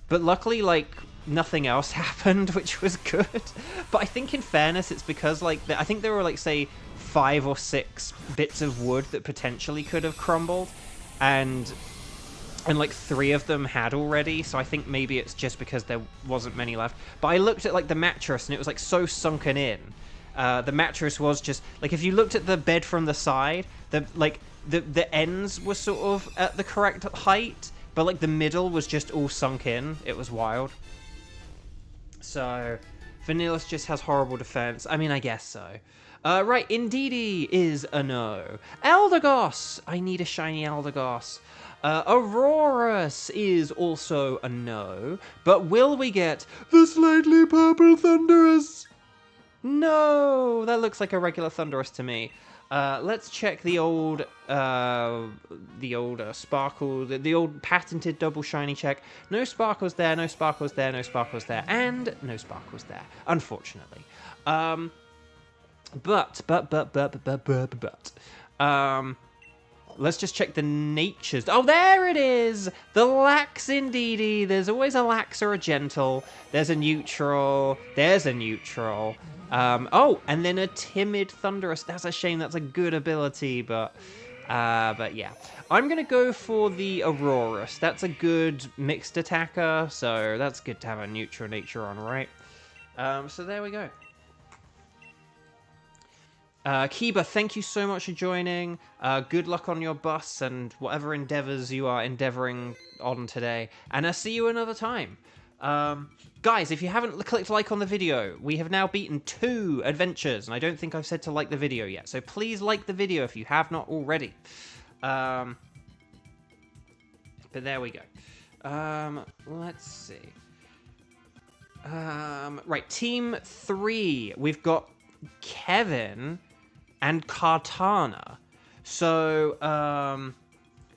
But luckily, like, nothing else happened, which was good. But I think, in fairness, it's because, like, I think there were, like, say, 5 or 6 bits of wood that potentially could have crumbled. And like 3 of them had already, so I think maybe it's just because there wasn't many left. But I looked at, like, the mattress, and it was, like, so sunken in. The mattress was just, like, if you looked at the bed from the side, the ends were sort of at the correct height, but, like, the middle was just all sunk in. It was wild. So, Vanillus just has horrible defense. I mean, I guess so. Right, Indeedee is a no. Eldegoss! I need a shiny Eldegoss. Aurorus is also a no, but will we get the slightly purple Thunderous? No, that looks like a regular Thunderous to me. Let's check the old sparkle, the old patented double shiny check. No sparkles there, no sparkles there, no sparkles there, and no sparkles there, unfortunately. Let's just check the natures. Oh, there it is! The Lax Indeedee. There's always a Lax or a Gentle. There's a Neutral. There's a Neutral. Oh, and then a Timid Thunderous. That's a shame. That's a good ability, but yeah. I'm going to go for the Aurorus. That's a good mixed attacker, so that's good to have a neutral nature on, right? So there we go. Kiba, thank you so much for joining. Good luck on your bus and whatever endeavors you are endeavoring on today. And I'll see you another time. Guys, if you haven't clicked like on the video, we have now beaten 2 adventures. And I don't think I've said to like the video yet. So please like the video if you have not already. But there we go. Let's see. Right, Team 3. We've got Kevin and Kartana. So,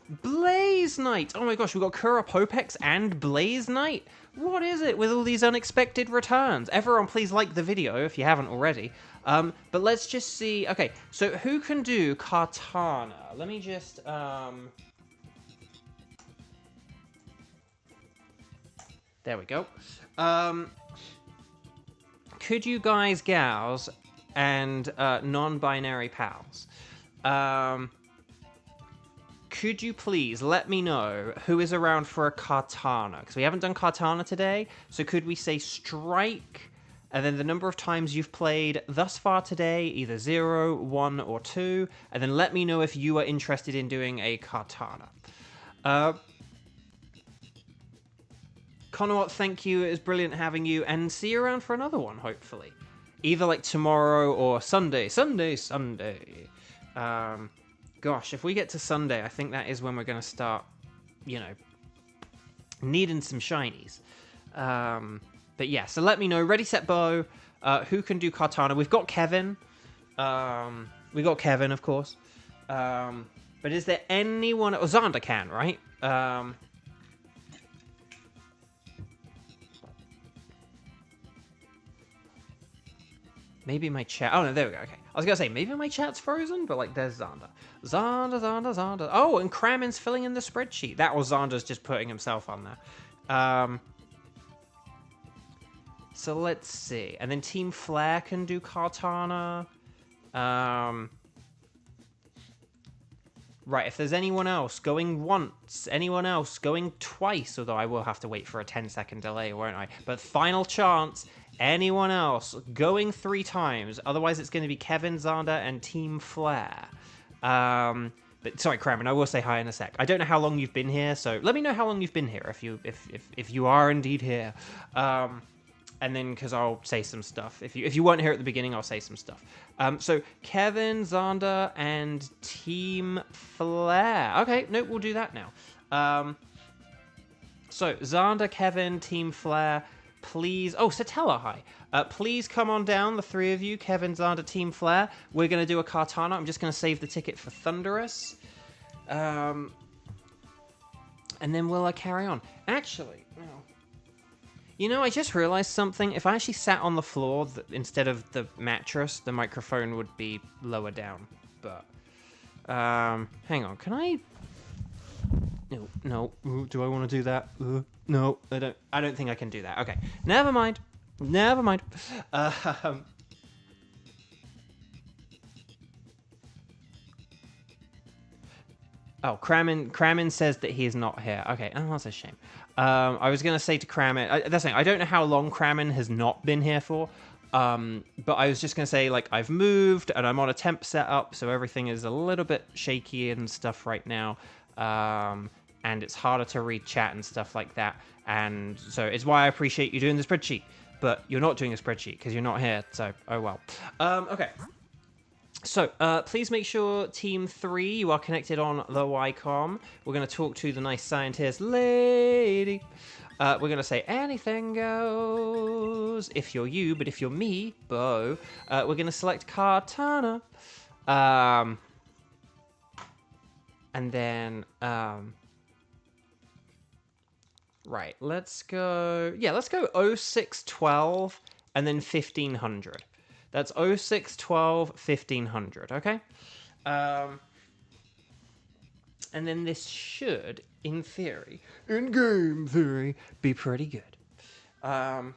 Blaze Knight! Oh my gosh, we've got Kura Popex and Blaze Knight? What is it with all these unexpected returns? Everyone please like the video if you haven't already. But let's just see... Okay, so who can do Katana? Let me just... There we go. Could you guys, gals, and non-binary pals, could you please let me know who is around for a Katana? Because we haven't done Katana today, so could we say strike, and then the number of times you've played thus far today, either 0, 1, or 2, and then let me know if you are interested in doing a Katana. Conowat, thank you. It was brilliant having you, and see you around for another one, hopefully. Either like tomorrow or Sunday. Sunday. Gosh, if we get to Sunday, I think that is when we're going to start, you know, needing some shinies. But yeah, so let me know. Ready, set, bow. Who can do Katana? We've got Kevin. We got Kevin, of course. But is there anyone... Oh, Xander can, right? Maybe my chat... Oh, no, there we go. Okay. I was going to say, maybe my chat's frozen, but, like, there's Xander. Xander. Oh, and Kramen's filling in the spreadsheet. That was Xander's just putting himself on there. So let's see. And then Team Flare can do Katana. Right, if there's anyone else going once, anyone else going twice, although I will have to wait for a 10-second delay, won't I? But final chance, anyone else going 3 times. Otherwise, it's going to be Kevin, Xander, and Team Flare. But sorry, Kramen, I will say hi in a sec. I don't know how long you've been here, so let me know how long you've been here if you are indeed here. And then, because I'll say some stuff. If you weren't here at the beginning, I'll say some stuff. So, Kevin, Xander, and Team Flare. Okay, nope, we'll do that now. So, Xander, Kevin, Team Flare, please... Oh, Satella, hi. Please come on down, the 3 of you. Kevin, Xander, Team Flare. We're going to do a Katana. I'm just going to save the ticket for Thunderous. And then we'll carry on. Actually... You know, I just realized something. If I actually sat on the floor instead of the mattress, the microphone would be lower down. But, hang on. Can I... No. Ooh, do I want to do that? No, I don't think I can do that. Okay. Never mind. Oh, Kramen says that he is not here. Okay, oh, that's a shame. I was going to say to Kramen... That's thing. I don't know how long Kramen has not been here for. But I was just going to say, like, I've moved and I'm on a temp setup, so everything is a little bit shaky and stuff right now. And it's harder to read chat and stuff like that. And so it's why I appreciate you doing the spreadsheet. But you're not doing a spreadsheet because you're not here, so oh well. Okay. So, please make sure, Team 3, you are connected on the YCOM. We're going to talk to the nice scientist lady. We're going to say, anything goes, if you're you, but if you're me, Bo, we're going to select Katana. And then, right, let's go 0612, and then 1500. That's 0612 1500, okay? And then this should, in theory, in game theory, be pretty good. So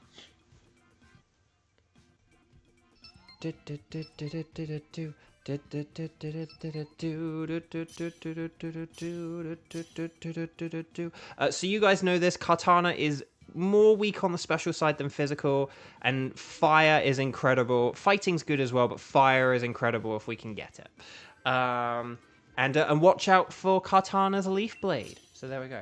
you guys know this, Katana is more weak on the special side than physical, and fire is incredible. Fighting's good as well, but fire is incredible if we can get it. And watch out for Katana's Leaf Blade. So there we go.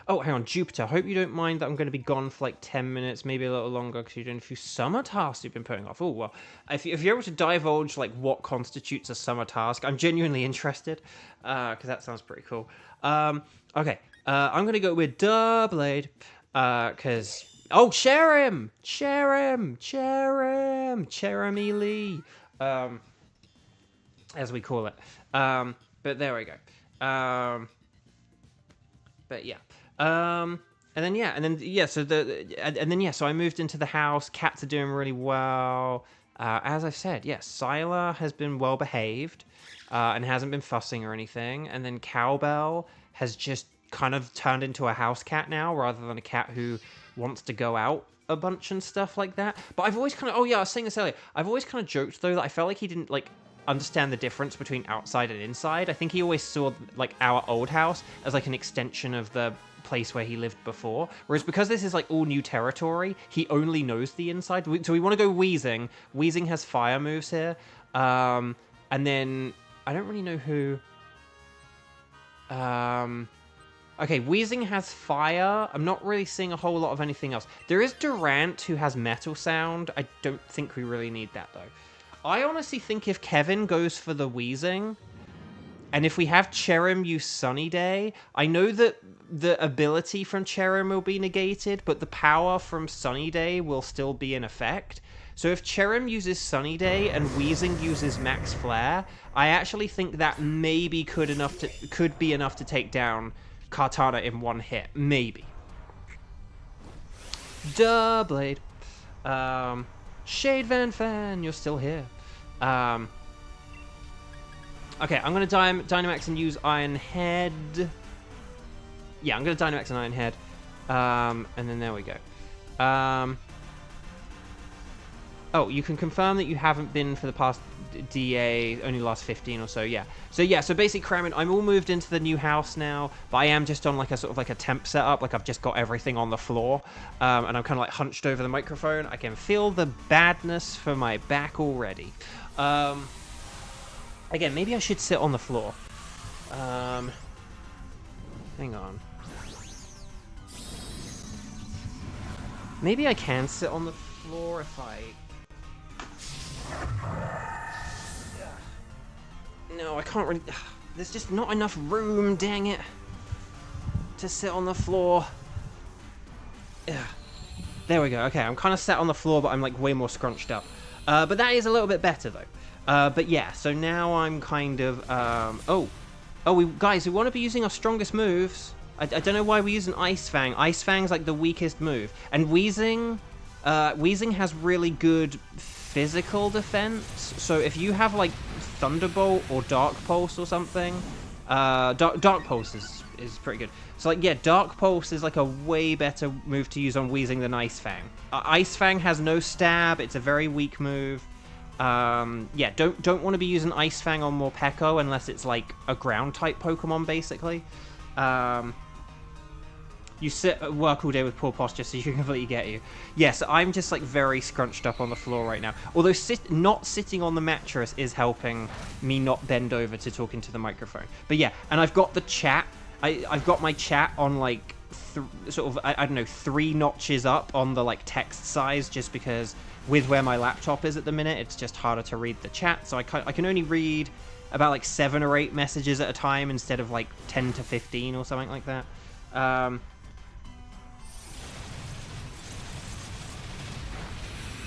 Oh, hang on, Jupiter. Hope you don't mind that I'm going to be gone for like 10 minutes, maybe a little longer, because you're doing a few summer tasks you've been putting off. Oh, well, if you're able to divulge like what constitutes a summer task, I'm genuinely interested, because that sounds pretty cool. Okay, I'm going to go with Blade, because Oh, share him! Share him! Share him! Jeremy Lee. As we call it. But there we go. But yeah. So I moved into the house. Cats are doing really well. As I've said, yes, Scylla has been well behaved and hasn't been fussing or anything. And then Cowbell has just kind of turned into a house cat now rather than a cat who wants to go out a bunch and stuff like that. But I've always kind of, I was saying this earlier, I've always kind of joked though that I felt like he didn't like understand the difference between outside and inside. I think he always saw like our old house as like an extension of the place where he lived before, whereas because this is like all new territory, he only knows the inside. So we want to go Wheezing. Wheezing has fire moves here, and then I don't really know who. Okay, Wheezing has fire. I'm not really seeing a whole lot of anything else. There is Durant who has metal sound. I don't think we really need that though. I honestly think if Kevin goes for the Wheezing, and if we have Cherim use Sunny Day, I know that the ability from Cherim will be negated, but the power from Sunny Day will still be in effect. So if Cherim uses Sunny Day and Wheezing uses Max Flare, I actually think that maybe could be enough to take down Kartana in one hit. Maybe. Duh, Blade. Shade Van Fan, you're still here. Okay, I'm going to Dynamax and use Iron Head. Yeah, I'm going to Dynamax and Iron Head. And then there we go. Oh, you can confirm that you haven't been for the past DA, only the last 15 or so, yeah. So basically, Kramen, I'm all moved into the new house now, but I am just on like a sort of like a temp setup, like I've just got everything on the floor, and I'm kind of like hunched over the microphone. I can feel the badness for my back already. Again, maybe I should sit on the floor. Hang on. Maybe I can sit on the floor if I... No, I can't really... There's just not enough room, dang it, to sit on the floor. There we go. Okay, I'm kind of sat on the floor, but I'm like way more scrunched up. But that is a little bit better, though. But yeah, so now I'm kind of... guys, we want to be using our strongest moves. I don't know why we're using Ice Fang. Ice Fang's like the weakest move. And Wheezing has really good physical defense. So if you have like Thunderbolt or Dark Pulse or something, Dark Pulse is pretty good. So like, yeah, Dark Pulse is like a way better move to use on Wheezing than Ice Fang. Ice Fang has no stab. It's a very weak move. Yeah, don't want to be using Ice Fang on Morpeko unless it's like a ground type Pokemon, basically. You sit at work all day with poor posture, so you can completely get you. Yes, I'm just like very scrunched up on the floor right now. Although not sitting on the mattress is helping me not bend over to talk into the microphone. But yeah, and I've got the chat. I've got my chat on like I don't know, 3 notches up on the like text size, just because with where my laptop is at the minute, it's just harder to read the chat. So I can only read about like 7 or 8 messages at a time instead of like 10 to 15 or something like that.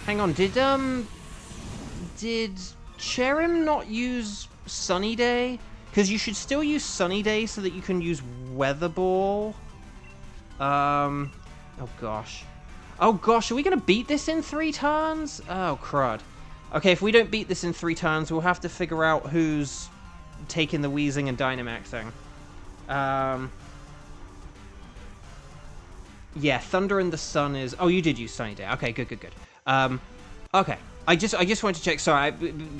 Hang on, did Cherim not use Sunny Day? Because you should still use Sunny Day so that you can use Weather Ball. Oh gosh. Oh gosh, are we going to beat this in 3 turns? Oh crud. Okay, if we don't beat this in 3 turns, we'll have to figure out who's taking the Wheezing and Dynamaxing. Yeah, Thunder in the Sun is... Oh, you did use Sunny Day. Okay, good. Okay. I just wanted to check. Sorry,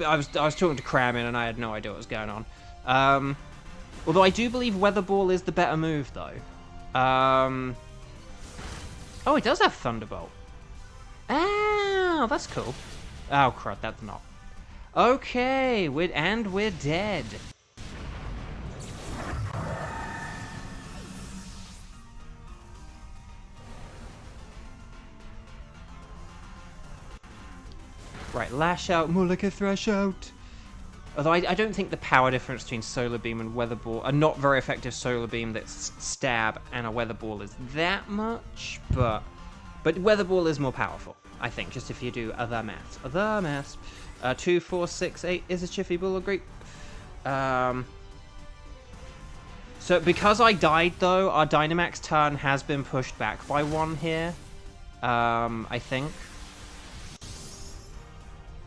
I was talking to Kramen and I had no idea what was going on. Although I do believe Weather Ball is the better move, though. Oh, it does have Thunderbolt. Oh, that's cool. Oh, crud, that's not. Okay, we're dead. Right, Lash Out, more like a Thrash Out. Although I don't think the power difference between Solar Beam and Weather Ball, a not very effective Solar Beam that's Stab and a Weather Ball is that much, but But Weather Ball is more powerful, I think, just if you do other maths. 2, 4, 6, 8 is a Chiffy Bull Great. So because I died, though, our Dynamax turn has been pushed back by 1 here. I think.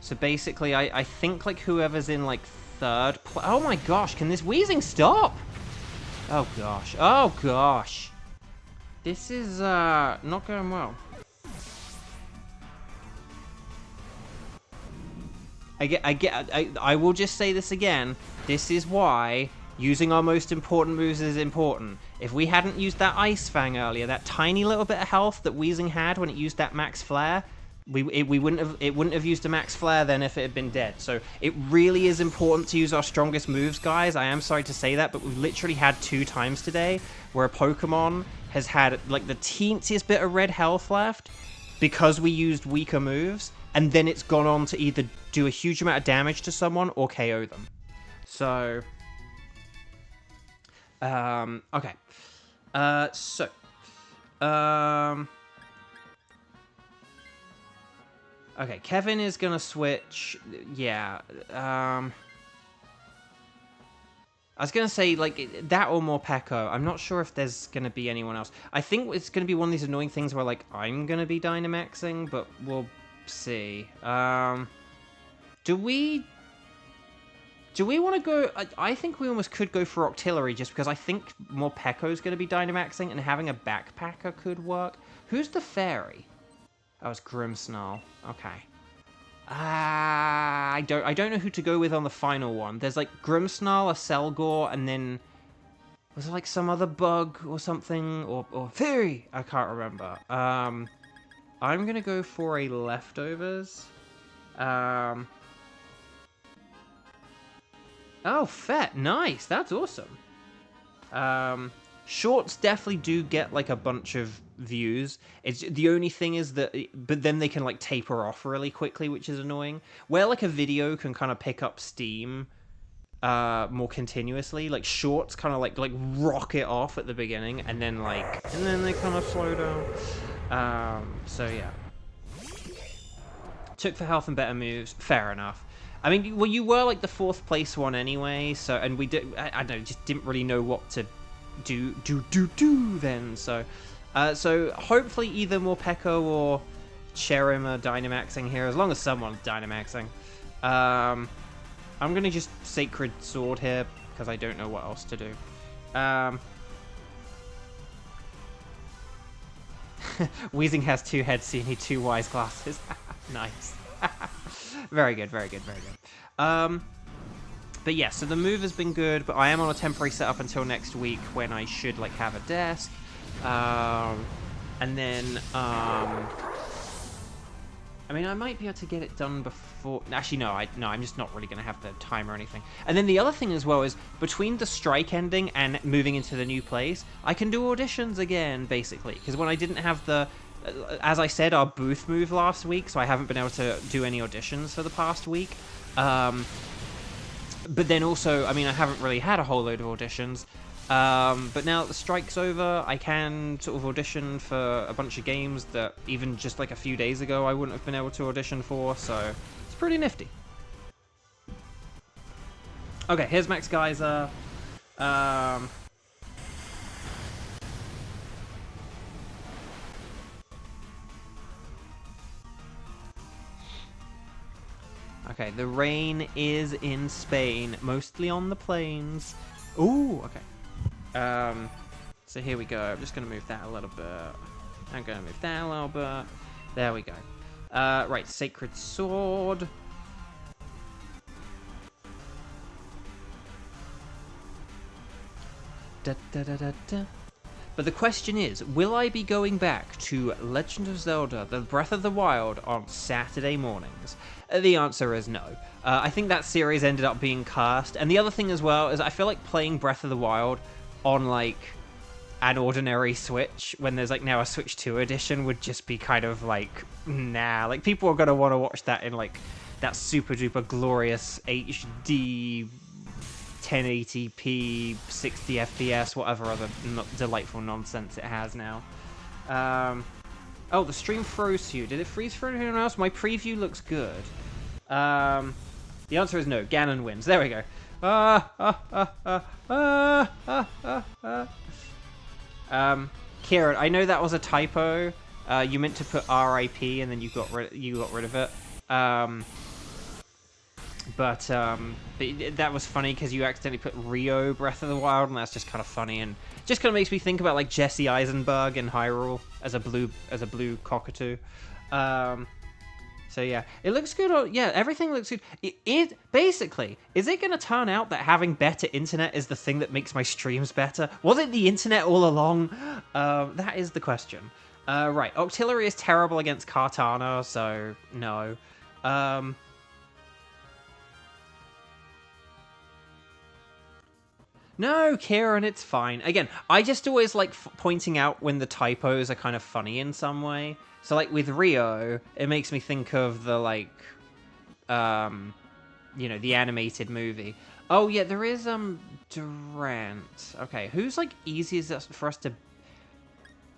So basically, I think, like, whoever's in, like, 3rd place... Oh my gosh, can this wheezing stop? Oh gosh, oh gosh. This is, not going well. I will just say this again. This is why using our most important moves is important. If we hadn't used that Ice Fang earlier, that tiny little bit of health that Weezing had when it used that Max Flare, it wouldn't have used a Max Flare then if it had been dead. So it really is important to use our strongest moves, guys. I am sorry to say that, but we've literally had 2 times today where a Pokemon has had like the teensiest bit of red health left because we used weaker moves, and then it's gone on to either do a huge amount of damage to someone or KO them. So, okay. Okay, Kevin is gonna switch. Yeah. I was gonna say, like, that or Morpeko. I'm not sure if there's gonna be anyone else. I think it's gonna be one of these annoying things where, like, I'm gonna be Dynamaxing, but we'll see. Do we want to go... I think we almost could go for Octillery, just because I think Morpeko's going to be Dynamaxing, and having a Backpacker could work. Who's the fairy? Oh, it's Grimmsnarl. Okay. I don't know who to go with on the final one. There's, like, Grimmsnarl, a Selgor, and then... Was there, like, some other bug or something? Or fairy? I can't remember. I'm going to go for a Leftovers. Oh, Fett. Nice. That's awesome. Shorts definitely do get, like, a bunch of views. It's the only thing is that... But then they can, like, taper off really quickly, which is annoying. Where, like, a video can kind of pick up steam more continuously, like, shorts kind of, like rocket off at the beginning, and then, like... And then they kind of slow down. So, yeah. Took for health and better moves. Fair enough. I mean, well, you were, like, the 4th place one anyway, so... And we did... I don't know, just didn't really know what to do then, so... So, hopefully either Morpeko or Cherim are Dynamaxing here, as long as someone's Dynamaxing. I'm gonna just Sacred Sword here, because I don't know what else to do. Weezing has 2 heads, so you need 2 wise glasses. Nice. Very good, very good, very good. But yeah, so the move has been good, but I am on a temporary setup until next week when I should, like, have a desk. And then, I mean, I might be able to get it done before... Actually, no, I'm just not really going to have the time or anything. And then the other thing as well is, between the strike ending and moving into the new place, I can do auditions again, basically. Because when I didn't have the... As I said, our booth moved last week, so I haven't been able to do any auditions for the past week. But then also, I mean, I haven't really had a whole load of auditions. But now that the strike's over, I can sort of audition for a bunch of games that even just like a few days ago I wouldn't have been able to audition for, so it's pretty nifty. Okay, here's Max Geyser. Okay, the rain is in Spain, mostly on the plains. Ooh, okay. So here we go. I'm just going to move that a little bit. I'm going to move that a little bit. There we go. Right, Sacred Sword. Da, da, da, da, da. But the question is, will I be going back to Legend of Zelda, The Breath of the Wild on Saturday mornings? The answer is no. I think that series ended up being cast. And the other thing as well is I feel like playing Breath of the Wild on, like, an ordinary Switch, when there's, like, now a Switch 2 edition, would just be kind of, like, nah. Like, people are going to want to watch that in, like, that super-duper glorious HD 1080p, 60 FPS, whatever other delightful nonsense it has now. Oh, the stream froze you. Did it freeze for anyone else? My preview looks good. The answer is no. Ganon wins. There we go. Kieran, I know that was a typo. You meant to put RIP and then you got rid of it. But that was funny because you accidentally put Rio Breath of the Wild, and that's just kind of funny and just kind of makes me think about like Jesse Eisenberg in Hyrule as a blue cockatoo. So yeah, it looks good. Yeah, everything looks good. Basically, is it going to turn out that having better internet is the thing that makes my streams better? Was it the internet all along? That is the question. Right, Octillery is terrible against Kartana, so no. No, Kieran, it's fine. Again, I just always like pointing out when the typos are kind of funny in some way. So, like, with Rio, it makes me think of the, like, you know, the animated movie. Oh, yeah, there is, Durant. Okay, who's, like, easiest for us to...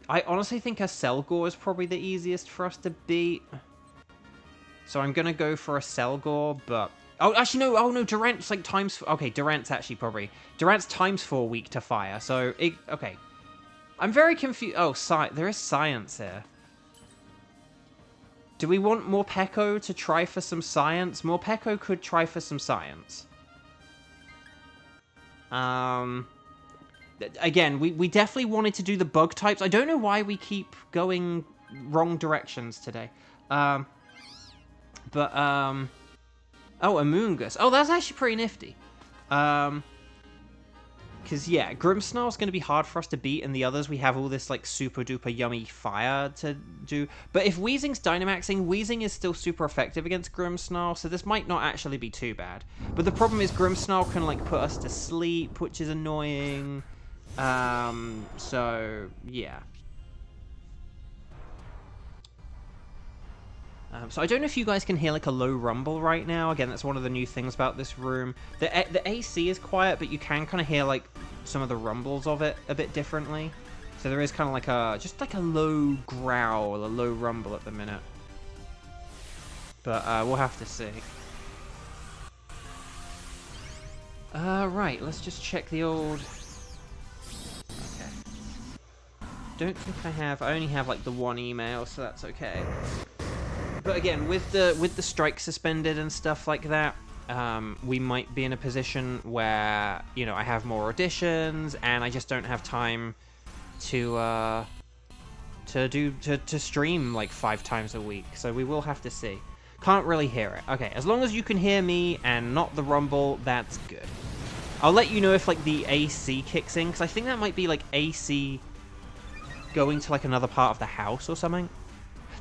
I honestly think a Selgor is probably the easiest for us to beat. So I'm gonna go for a Selgor, but... Oh, actually, no. Oh, no, Durant's, like, times... Okay, Durant's actually probably... Durant's ×4 weak to fire, so... Okay. I'm very confused... Oh, there is science here. Do we want Morpeko to try for some science? Morpeko could try for some science. Again, we definitely wanted to do the bug types. I don't know why we keep going wrong directions today. Oh, Amoongus. Oh, that's actually pretty nifty. Because, yeah, Grimmsnarl's going to be hard for us to beat, and the others, we have all this, like, super-duper yummy fire to do. But if Weezing's Dynamaxing, Weezing is still super effective against Grimmsnarl, so this might not actually be too bad. But the problem is Grimmsnarl can, like, put us to sleep, which is annoying. So, yeah. So I don't know if you guys can hear like a low rumble right now. Again, that's one of the new things about this room. The AC is quiet, but you can kind of hear like some of the rumbles of it a bit differently. So there is kind of like just like a low growl, a low rumble at the minute. But we'll have to see. Right, let's just check the old... Okay. Don't think I only have like the one email, so that's okay. But again, with the strike suspended and stuff like that, we might be in a position where, you know, I have more auditions and I just don't have time to stream like 5 times a week. So we will have to see. Can't really hear it. Okay, as long as you can hear me and not the rumble, that's good. I'll let you know if like the AC kicks in, because I think that might be like AC going to like another part of the house or something.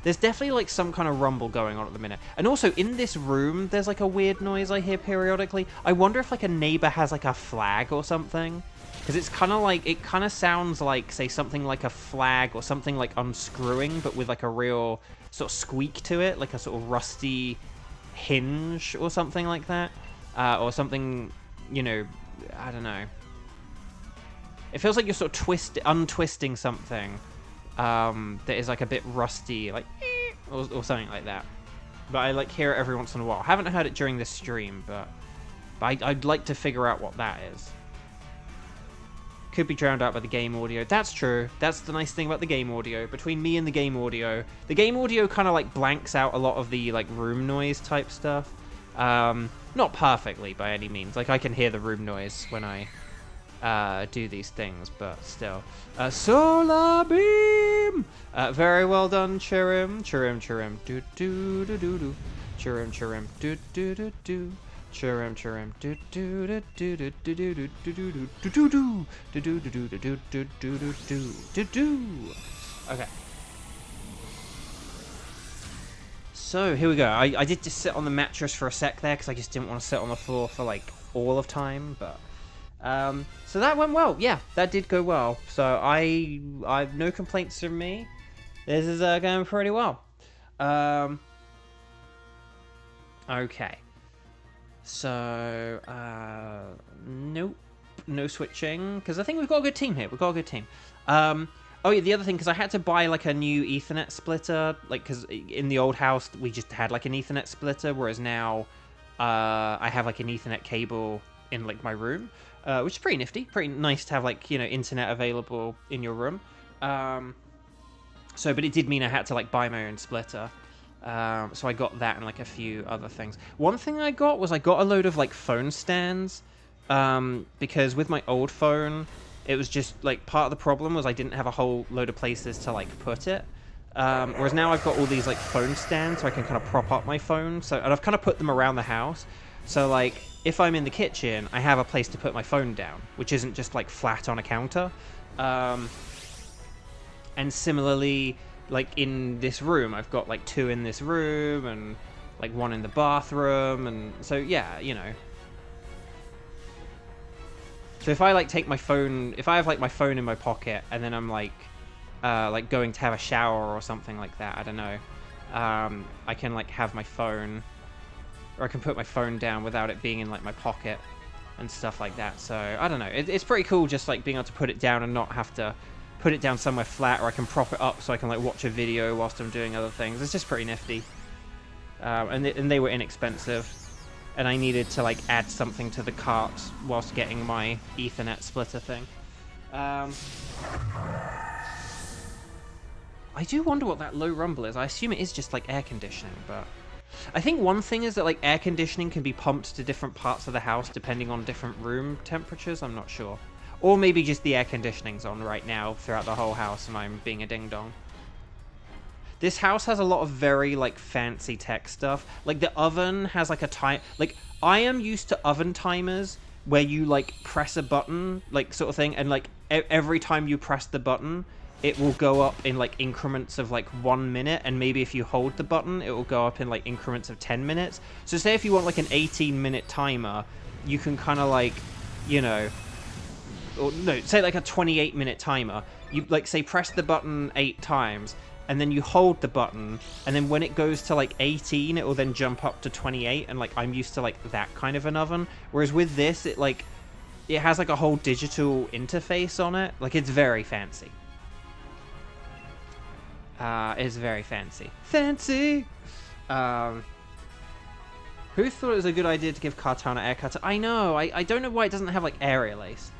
There's definitely, like, some kind of rumble going on at the minute. And also, in this room, there's, like, a weird noise I hear periodically. I wonder if, like, a neighbor has, like, a flag or something. Because it's kind of like... It kind of sounds like, say, something like a flag or something, like, unscrewing, but with, like, a real sort of squeak to it. Like a sort of rusty hinge or something like that. Or something, you know... I don't know. It feels like you're sort of untwisting something. That is like a bit rusty, like or something like that. But I like hear it every once in a while. Haven't heard it during this stream, but I'd like to figure out what that is. Could be drowned out by the game audio. That's true. That's the nice thing about the game audio. Between me and the game audio kind of like blanks out a lot of the like room noise type stuff. Not perfectly by any means. Like I can hear the room noise when I do these things, but still. Solar beam! Very well done, Chirim. Chirim, Chirim. Do, do, do, do, do. Chirim, Chirim. Do, do, do, do. Chirim, Chirim. Do, do, do, do, do, do, do, do, do, do, do, do, do. Do, do, do, do, do, do, do, do, do, do, do. Okay. So, here we go. I did just sit on the mattress for a sec there, because I just didn't want to sit on the floor for, like, all of time, but... So that went well. Yeah, that did go well. So I've no complaints from me. This is going pretty well. Okay. So nope, no switching, because I think we've got a good team here. We've got a good team. Oh yeah, the other thing, because I had to buy like a new Ethernet splitter, like because in the old house we just had like an Ethernet splitter, whereas now I have like an Ethernet cable in like my room, which is pretty nifty, pretty nice to have like, you know, internet available in your room. So, but it did mean I had to like buy my own splitter. So I got that and like a few other things. One thing I got was I got a load of like phone stands, because with my old phone, it was just like part of the problem was I didn't have a whole load of places to like put it. Whereas now I've got all these like phone stands, so I can kind of prop up my phone. So, and I've kind of put them around the house. So like if I'm in the kitchen, I have a place to put my phone down, which isn't just like flat on a counter. And similarly, like in this room, I've got like 2 in this room and like 1 in the bathroom, and so yeah, you know. So if I like take my phone, if I have like my phone in my pocket and then I'm like going to have a shower or something like that, I don't know, I can like have my phone, or I can put my phone down without it being in like my pocket and stuff like that. So I don't know, it's pretty cool just like being able to put it down and not have to put it down somewhere flat, or I can prop it up so I can like watch a video whilst I'm doing other things. It's just pretty nifty. And they were inexpensive, and I needed to like add something to the cart whilst getting my Ethernet splitter thing. I do wonder what that low rumble is. I assume it is just like air conditioning, but I think one thing is that like air conditioning can be pumped to different parts of the house depending on different room temperatures. I'm not sure. Or maybe just the air conditioning's on right now throughout the whole house and I'm being a ding-dong. This house has a lot of very, like, fancy tech stuff. Like, the oven has, like, a time... Like, I am used to oven timers where you, like, press a button, like, sort of thing, and, like, every time you press the button, it will go up in, like, increments of, like, 1 minute, and maybe if you hold the button, it will go up in, like, increments of 10 minutes. So say if you want, like, an 18-minute timer, you can kind of, like, you know... Or, no, say, like, a 28-minute timer. You, like, say, press the button 8 times... and then you hold the button, and then when it goes to, like, 18, it will then jump up to 28, and, like, I'm used to, like, that kind of an oven. Whereas with this, it, like, it has, like, a whole digital interface on it. Like, it's very fancy. It's very fancy. Fancy! Who thought it was a good idea to give Kartana air cutter? I know, I don't know why it doesn't have, like, aerial ace.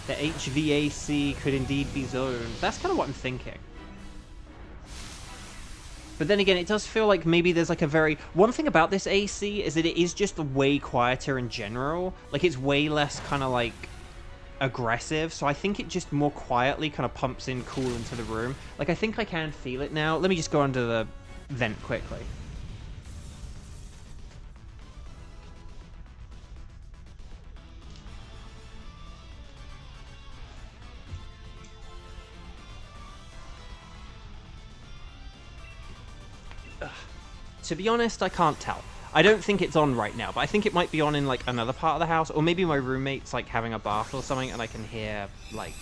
The HVAC could indeed be zoned. That's kind of what I'm thinking. But then again, it does feel like maybe there's like a very... One thing about this AC is that it is just way quieter in general. Like, it's way less kind of like aggressive. So I think it just more quietly kind of pumps in cool into the room. Like, I think I can feel it now. Let me just go under the vent quickly. To be honest, I can't tell. I don't think it's on right now, but I think it might be on in, like, another part of the house, or maybe my roommate's, like, having a bath or something, and I can hear, like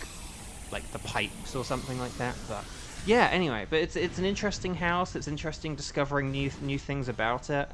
the pipes or something like that, but... Yeah, anyway, but it's an interesting house, it's interesting discovering new things about it.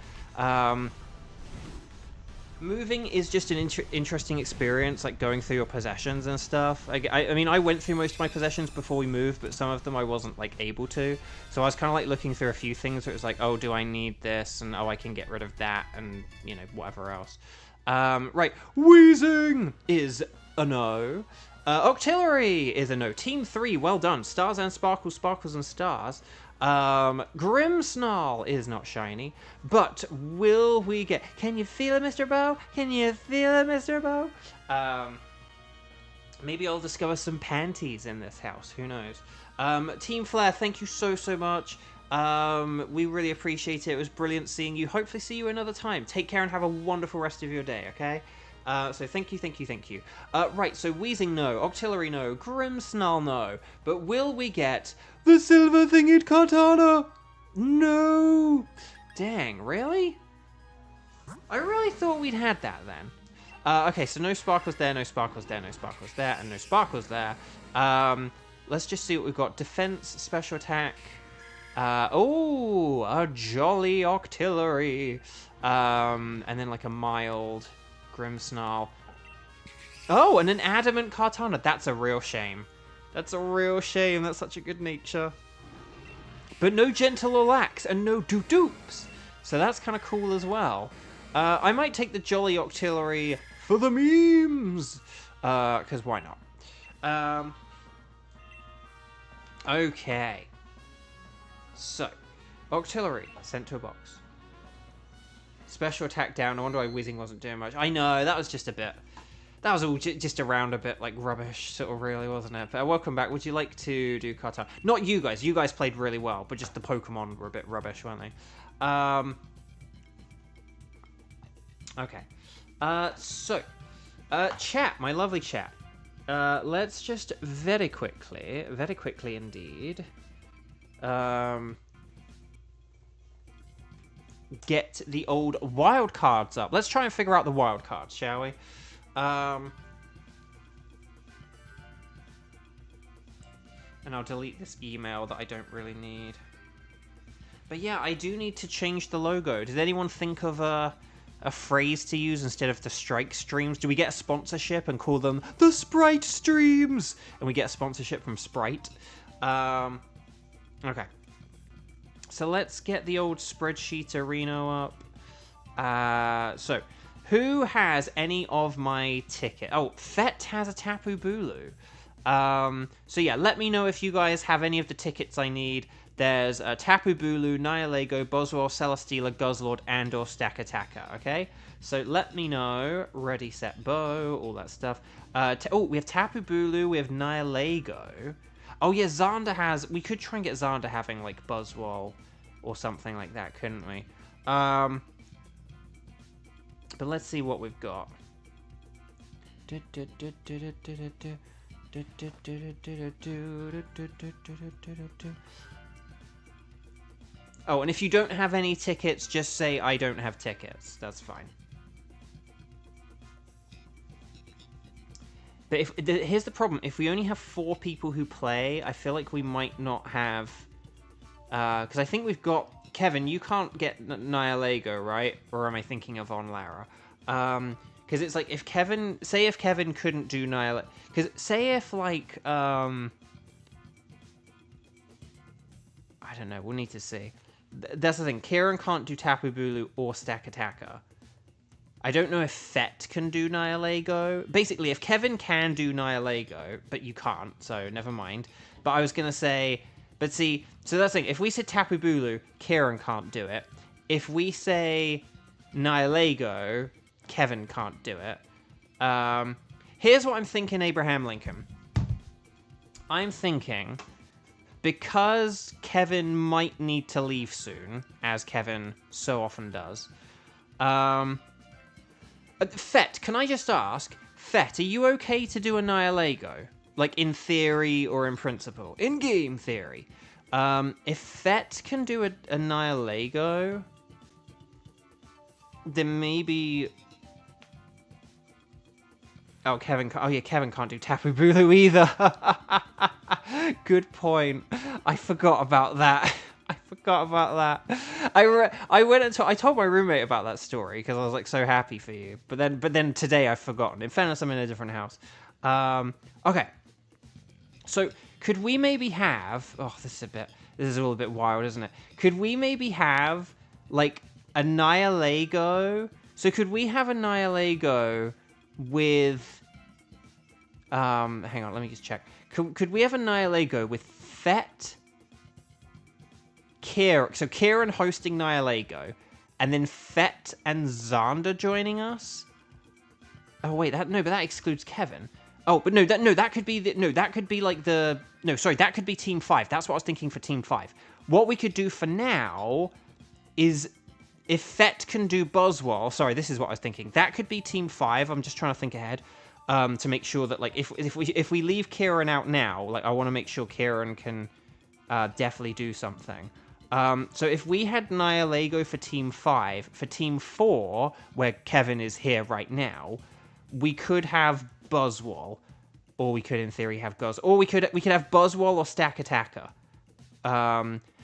Moving is just an interesting experience, like going through your possessions and stuff. I mean, I went through most of my possessions before we moved, but some of them I wasn't, like, able to. So I was kind of, like, looking through a few things where it was like, oh, do I need this? And, oh, I can get rid of that, and, you know, whatever else. Right. Wheezing is a no. Octillery is a no. Team 3, well done. Stars and sparkles, sparkles and stars. Grimmsnarl is not shiny, but will we get... Can you feel it, Mr. Bow? Can you feel it, Mr. Bow? Maybe I'll discover some panties in this house. Who knows? Team Flare, thank you so much. We really appreciate it. It was brilliant seeing you. Hopefully see you another time. Take care and have a wonderful rest of your day, okay? So thank you. Right, so Wheezing no, Octillery no, Grimmsnarl no, but will we get the silver thinged Kartana? No! Dang, really? I really thought we'd had that then. Okay, so no sparkles there, no sparkles there, no sparkles there, and no sparkles there. Let's just see what we've got. Defense, special attack. Oh, a jolly Octillery. And then like a mild... Grimmsnarl. Oh, and an Adamant Kartana. That's a real shame. That's a real shame. That's such a good nature. But no Gentle or Lax, and no Doops. So that's kind of cool as well. I might take the Jolly Octillery for the memes. Because why not? Okay. So, Octillery, sent to a box. Special attack down. No wonder why Whizzing wasn't doing much. I know, that was just a bit... That was all just around a bit, like, rubbish, sort of, really, wasn't it? But welcome back. Would you like to do Kartana? Not you guys. You guys played really well, but just the Pokemon were a bit rubbish, weren't they? Okay. Chat, my lovely chat. Let's just very quickly indeed, get the old wild cards up. Let's try and figure out the wild cards, shall we? And I'll delete this email that I don't really need. But yeah, I do need to change the logo. Did anyone think of a phrase to use instead of the Strike Streams? Do we get a sponsorship and call them the Sprite Streams? And we get a sponsorship from Sprite. Okay. So let's get the old spreadsheet arena up. So, who has any of my ticket? Oh, Fett has a Tapu Bulu. So yeah, let me know if you guys have any of the tickets I need. There's Tapu Bulu, Nihilego, Boswell, Celesteela, Guzzlord, and or Stakataka, okay? So let me know. Ready, set, bow, all that stuff. We have Tapu Bulu, we have Nihilego. Oh yeah, Xander has... We could try and get Xander having, like, Buzzwole or something like that, couldn't we? But let's see what we've got. Oh, and if you don't have any tickets, just say, I don't have tickets. That's fine. But here's the problem. If we only have 4 people who play, I feel like we might not have... Because I think we've got... Kevin, you can't get Nihilego, right? Or am I thinking of On Lara? Because it's like, if Kevin... Say if Kevin couldn't do Nihilego... Because say if, like... I don't know. We'll need to see. That's the thing. Kieran can't do Tapu Bulu or Stakataka. I don't know if Fett can do Nihilego. Basically, if Kevin can do Nihilego, but you can't, so never mind. But I was going to say... But see, so that's the thing. If we say Tapu Bulu, Kieran can't do it. If we say Nihilego, Kevin can't do it. Here's what I'm thinking, Abraham Lincoln. I'm thinking... Because Kevin might need to leave soon, as Kevin so often does. Fett, can I just ask, Fett, are you okay to do a Nihilego? Like, in theory or in principle? In-game theory. If Fett can do a Nihilego, then maybe... Oh, Kevin can't do Tapu Bulu either. Good point. I forgot about that. I told my roommate about that story because I was like so happy for you. But then today I've forgotten. In fairness, I'm in a different house. Okay. So could we maybe have? Oh, this is a little bit wild, isn't it? Could we maybe have like a Nihilego? So could we have a Nihilego with? Hang on, let me just check. Could we have a Nihilego with Fett, Kieran? So Kieran hosting Nihilego, and then Fett and Xander joining us. Oh wait, but that excludes Kevin. Oh, but that could be that could be Team 5. That's what I was thinking for Team 5. What we could do for now is if Fett can do Buzzwole. Sorry, this is what I was thinking. That could be Team 5. I'm just trying to think ahead. To make sure that, like, if we leave Kieran out now, like, I want to make sure Kieran can definitely do something. So if we had Nihilego for Team 5, for Team 4, where Kevin is here right now, we could have Buzzwole, or we could, in theory, have Guzz, or we could have Buzzwole or Stakataka.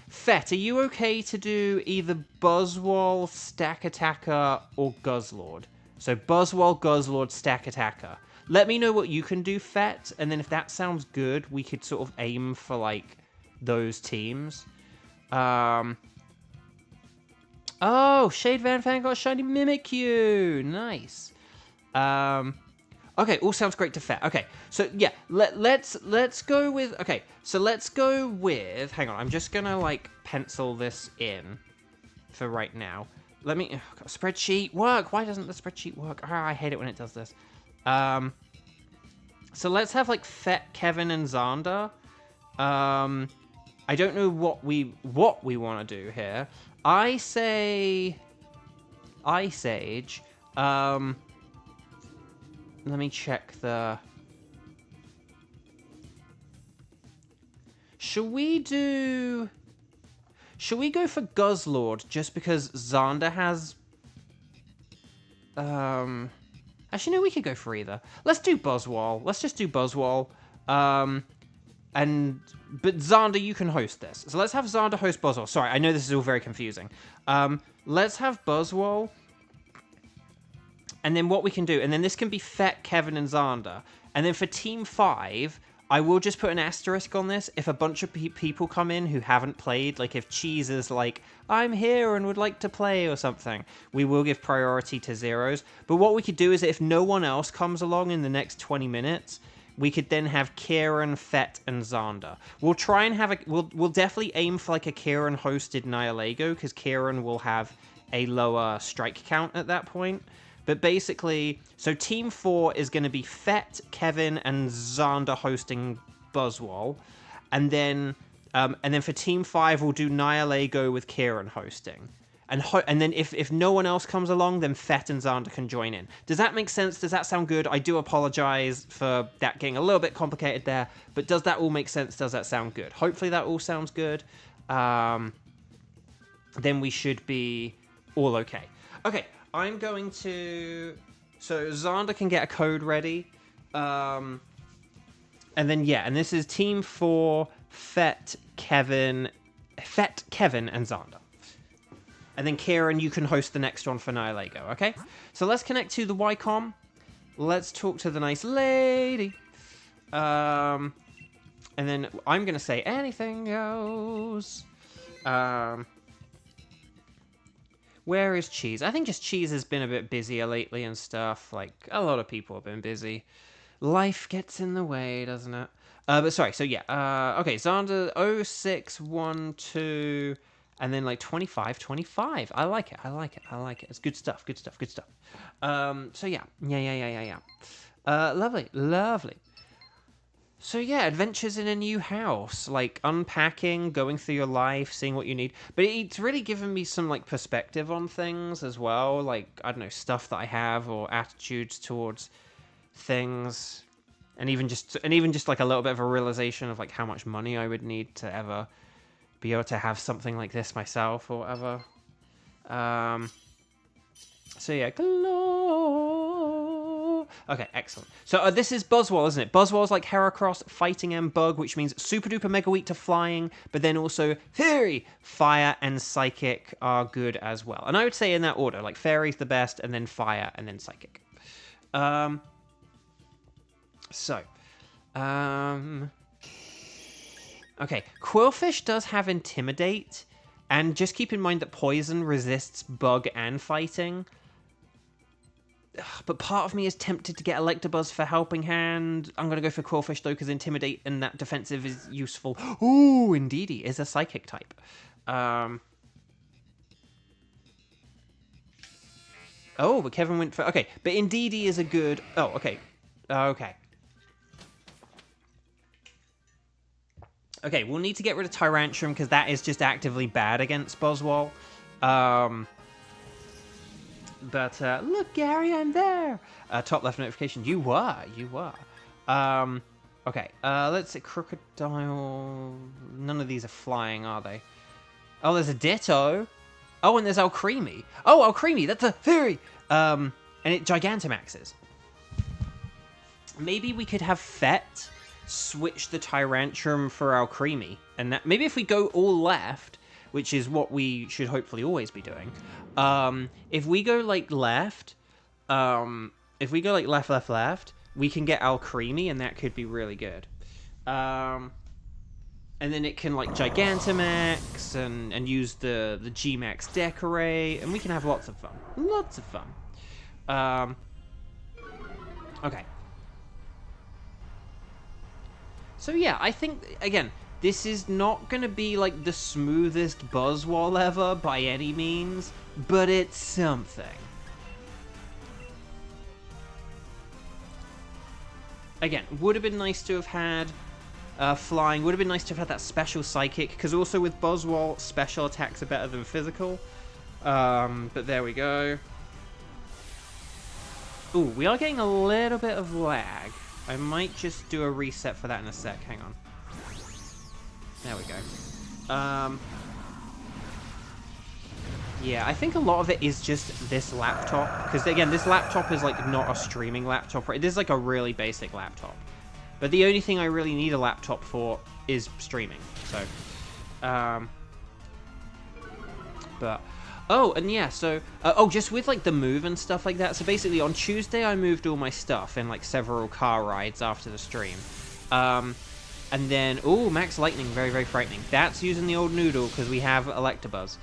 Fett, are you okay to do either Buzzwole, Stakataka, or Guzzlord? So Buzzwole, Guzzlord, Stack Attacker. Let me know what you can do, Fet, and then if that sounds good, we could sort of aim for, like, those teams. Oh, Shade Van Fan got a shiny Mimikyu. Nice. Okay, all sounds great to Fet. Okay, so yeah, let's go with. Okay, so let's go with. Hang on, I'm just gonna like pencil this in for right now. Let me spreadsheet work. Why doesn't the spreadsheet work? Oh, I hate it when it does this. So let's have like Fet, Kevin, and Xander. I don't know what we want to do here. I say Ice Age. Let me check the... Should we go for Guzzlord just because Xander has... Actually, no, we could go for either. Let's do Buzzwole. Let's just do Buzzwole. But Xander, you can host this. So let's have Xander host Buzzwole. Sorry, I know this is all very confusing. Let's have Buzzwole. And then what we can do, and then this can be Fet, Kevin, and Xander. And then for Team 5, I will just put an asterisk on this. If a bunch of people come in who haven't played, like if Cheese is like, I'm here and would like to play or something, we will give priority to zeros. But what we could do is if no one else comes along in the next 20 minutes, we could then have Kieran, Fet, and Xander. We'll try and have we'll definitely aim for like a Kieran hosted Nihilego, because Kieran will have a lower strike count at that point. But basically, so Team 4 is going to be Fet, Kevin, and Xander hosting Buzzwole. And then for Team 5, we'll do Nihilego with Kieran hosting. And then if no one else comes along, then Fet and Xander can join in. Does that make sense? Does that sound good? I do apologize for that getting a little bit complicated there. But does that all make sense? Does that sound good? Hopefully that all sounds good. Then we should be all okay. Okay. I'm going to... So Xander can get a code ready. And then, yeah. And this is Team 4, Fet, Kevin, and Xander. And then Kieran, you can host the next one for Nihilego, okay? So let's connect to the Wycom. Let's talk to the nice lady. And then I'm going to say anything goes. Where is Cheese? I think just Cheese has been a bit busier lately and stuff. Like, a lot of people have been busy. Life gets in the way, doesn't it? But sorry, so yeah. Okay, Xander 0612, and then like 25. I like it. It's good stuff. So yeah. Lovely. So yeah, adventures in a new house, like unpacking, going through your life, seeing what you need. But it's really given me some like perspective on things as well, like I don't know, stuff that I have or attitudes towards things, and even just like a little bit of a realization of like how much money I would need to ever be able to have something like this myself or whatever. So yeah, okay, excellent. So this is Buzzwole, isn't it? Buzzwole's like Heracross, Fighting and Bug, which means super duper mega weak to flying, but then also Fairy, Fire, and Psychic are good as well. And I would say in that order, like Fairy's the best, and then Fire, and then Psychic. Okay, Quillfish does have Intimidate, and just keep in mind that Poison resists Bug and Fighting. But part of me is tempted to get Electabuzz for Helping Hand. I'm going to go for Quillfish, though, because Intimidate and that defensive is useful. Ooh, Indeedee is a Psychic type. Oh, but Kevin went for... Okay, but Indeedee is a good... Oh, okay. Okay, we'll need to get rid of Tyrantrum, because that is just actively bad against Buzzwole. But, look, Gary, I'm there. Top left notification. You were. Okay, let's see. Crocodile. None of these are flying, are they? Oh, there's a Ditto. Oh, and there's Alcremie. Oh, Alcremie, that's a Fairy. And it Gigantamaxes. Maybe we could have Fet switch the Tyrantrum for Alcremie. And that, maybe if we go all left, which is what we should hopefully always be doing. If we go, like, left, If we go like left, left, left, we can get Alcremie, and that could be really good. And then it can like Gigantamax and use the G-Max Decorate, and we can have lots of fun. Lots of fun. Okay. So yeah, I think, again, this is not going to be like the smoothest Buzzwole ever by any means, but it's something. Again, would have been nice to have had flying, would have been nice to have had that special psychic, because also with Buzzwole, special attacks are better than physical. But there we go. Ooh, we are getting a little bit of lag. I might just do a reset for that in a sec. Hang on. There we go. Yeah, I think a lot of it is just this laptop. Because, again, this laptop is, like, not a streaming laptop. Right? This is, like, a really basic laptop. But the only thing I really need a laptop for is streaming. So, but... Oh, and yeah, so... just with, like, the move and stuff like that. So, basically, on Tuesday, I moved all my stuff in, like, several car rides after the stream. And then... Oh, Max Lightning. Very, very frightening. That's using the old noodle, because we have Electabuzz.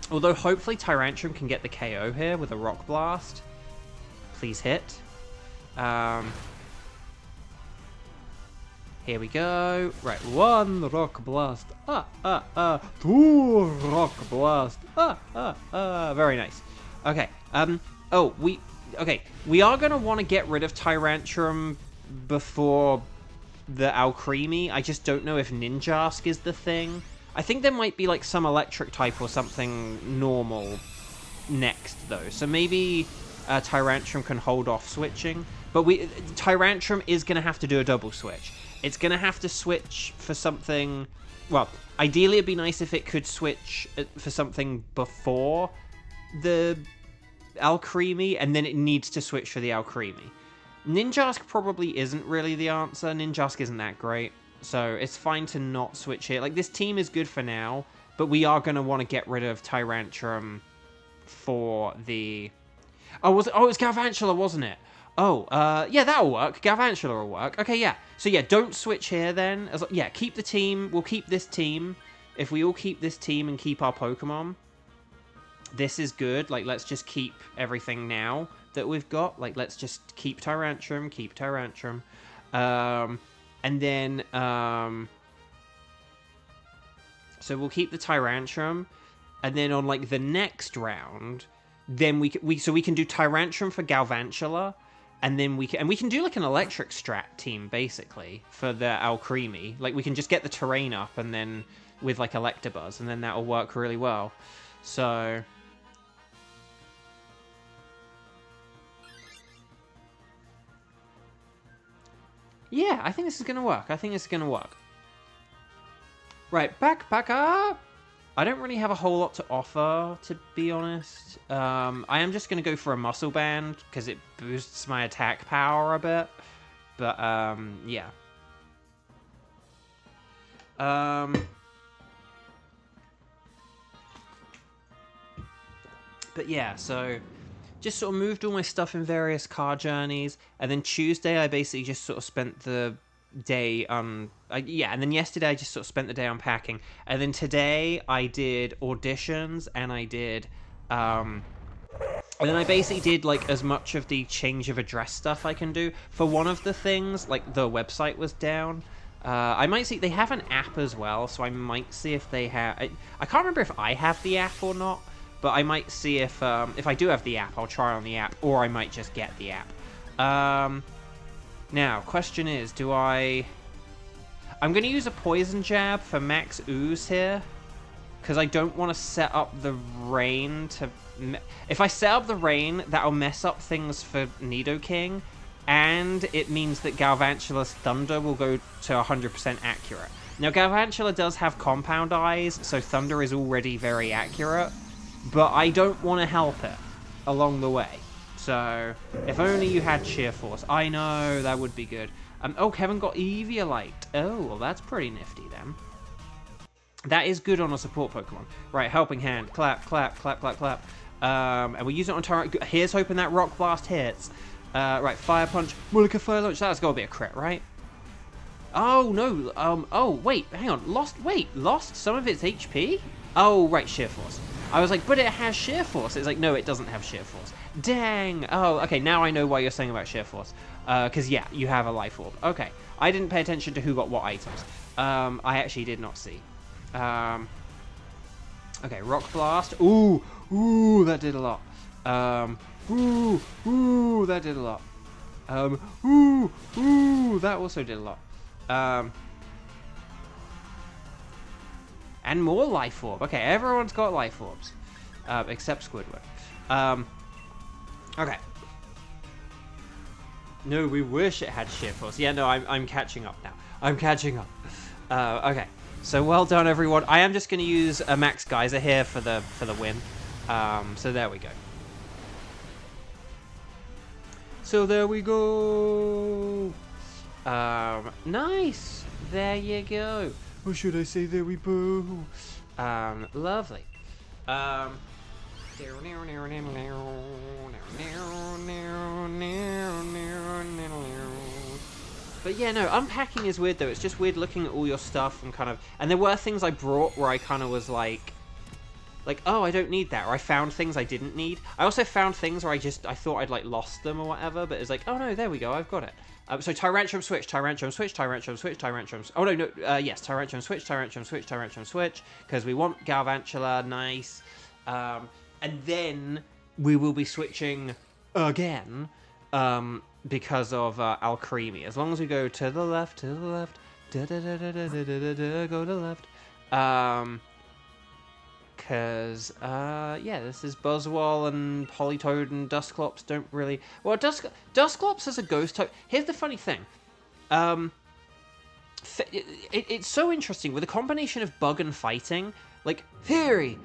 Although, hopefully, Tyrantrum can get the KO here with a Rock Blast. Please hit. Here we go. Right, 1 Rock Blast. Two Rock Blast. Very nice. Okay. Okay. We are gonna want to get rid of Tyrantrum before the Alcremie. I just don't know if Ninjask is the thing. I think there might be like some electric type or something normal next though. So maybe Tyrantrum can hold off switching. But Tyrantrum is going to have to do a double switch. It's going to have to switch for something... Well, ideally it'd be nice if it could switch for something before the Alcremie, and then it needs to switch for the Alcremie. Ninjask probably isn't really the answer. Ninjask isn't that great, so it's fine to not switch here. Like, this team is good for now, but we are going to want to get rid of Tyrantrum for the... Oh, it was Galvantula, wasn't it? Oh, yeah, that'll work. Galvantula will work. Okay, yeah. So, yeah, don't switch here, then. Yeah, keep the team. We'll keep this team. If we all keep this team and keep our Pokemon, this is good. Like, let's just keep everything now that we've got. Like, let's just keep Tyrantrum, keep Tyrantrum. And then, so we'll keep the Tyrantrum. And then on, like, the next round, then we can do Tyrantrum for Galvantula. And then we can do like an electric strat team basically for the Alcremie. Like, we can just get the terrain up and then with like Electabuzz, and then that'll work really well. So yeah, I think this is gonna work. Right, back up. I don't really have a whole lot to offer, to be honest. I am just going to go for a Muscle Band, because it boosts my attack power a bit. But, yeah. But yeah, so just sort of moved all my stuff in various car journeys. And then Tuesday, I basically just sort of spent the day and then yesterday I just sort of spent the day unpacking, and then today I did auditions, and I did and then I basically did like as much of the change of address stuff I can do. For one of the things, like, the website was down. I might see they have an app as well, so I might see if they have... I can't remember if I have the app or not, but I might see if I do have the app, I'll try on the app, or I might just get the app. Now, question is, I'm going to use a Poison Jab for Max Ooze here, because I don't want to set up the Rain to... If I set up the Rain, that'll mess up things for Nidoking, and it means that Galvantula's Thunder will go to 100% accurate. Now, Galvantula does have Compound Eyes, so Thunder is already very accurate, but I don't want to help it along the way. So, if only you had Sheer Force. I know, that would be good. Oh, Kevin got Eviolite. Oh, well, that's pretty nifty then. That is good on a support Pokemon. Right, Helping Hand. Clap, clap, clap, clap, clap. And we use it on Tyrant. Here's hoping that Rock Blast hits. Right, Fire Punch, Mullica Fire Launch. That's got to be a crit, right? Oh, no. Oh, wait, hang on. Lost some of its HP? Oh, right, Sheer Force. I was like, but it has Sheer Force. It's like, no, it doesn't have Sheer Force. Dang. Oh, okay, now I know why you're saying about Sheer Force. Because, yeah, you have a Life Orb. Okay, I didn't pay attention to who got what items. I actually did not see. Okay, Rock Blast. Ooh, that did a lot. Ooh, that did a lot. That also did a lot. And more Life Orb. Okay, everyone's got Life Orbs. Except Squidward. Okay. No, we wish it had Sheer Force. Yeah, no, I'm catching up now. I'm catching up. Okay. So well done, everyone. I am just going to use a Max Geyser here for the win. So there we go. So there we go. Nice. There you go. Or should I say there we go? Lovely. But yeah, no, unpacking is weird though. It's just weird looking at all your stuff and kind of... And there were things I brought where I kind of was like, oh, I don't need that. Or I found things I didn't need. I also found things where I thought I'd like lost them or whatever. But it's like, oh no, there we go, I've got it. So Tyrantrum switch, Tyrantrum switch, Tyrantrum switch, Tyrantrum... Oh no, yes, Tyrantrum switch, Tyrantrum switch, Tyrantrum switch. Because we want Galvantula, nice. And then we will be switching again. Because of Alcremie. As long as we go to the left, go to the left. Because, yeah, this is Buzzwole and Politoed and Dusclops don't really... Well, Dusclops is a ghost type. Here's the funny thing. It's so interesting. With a combination of bug and fighting, like, Theory,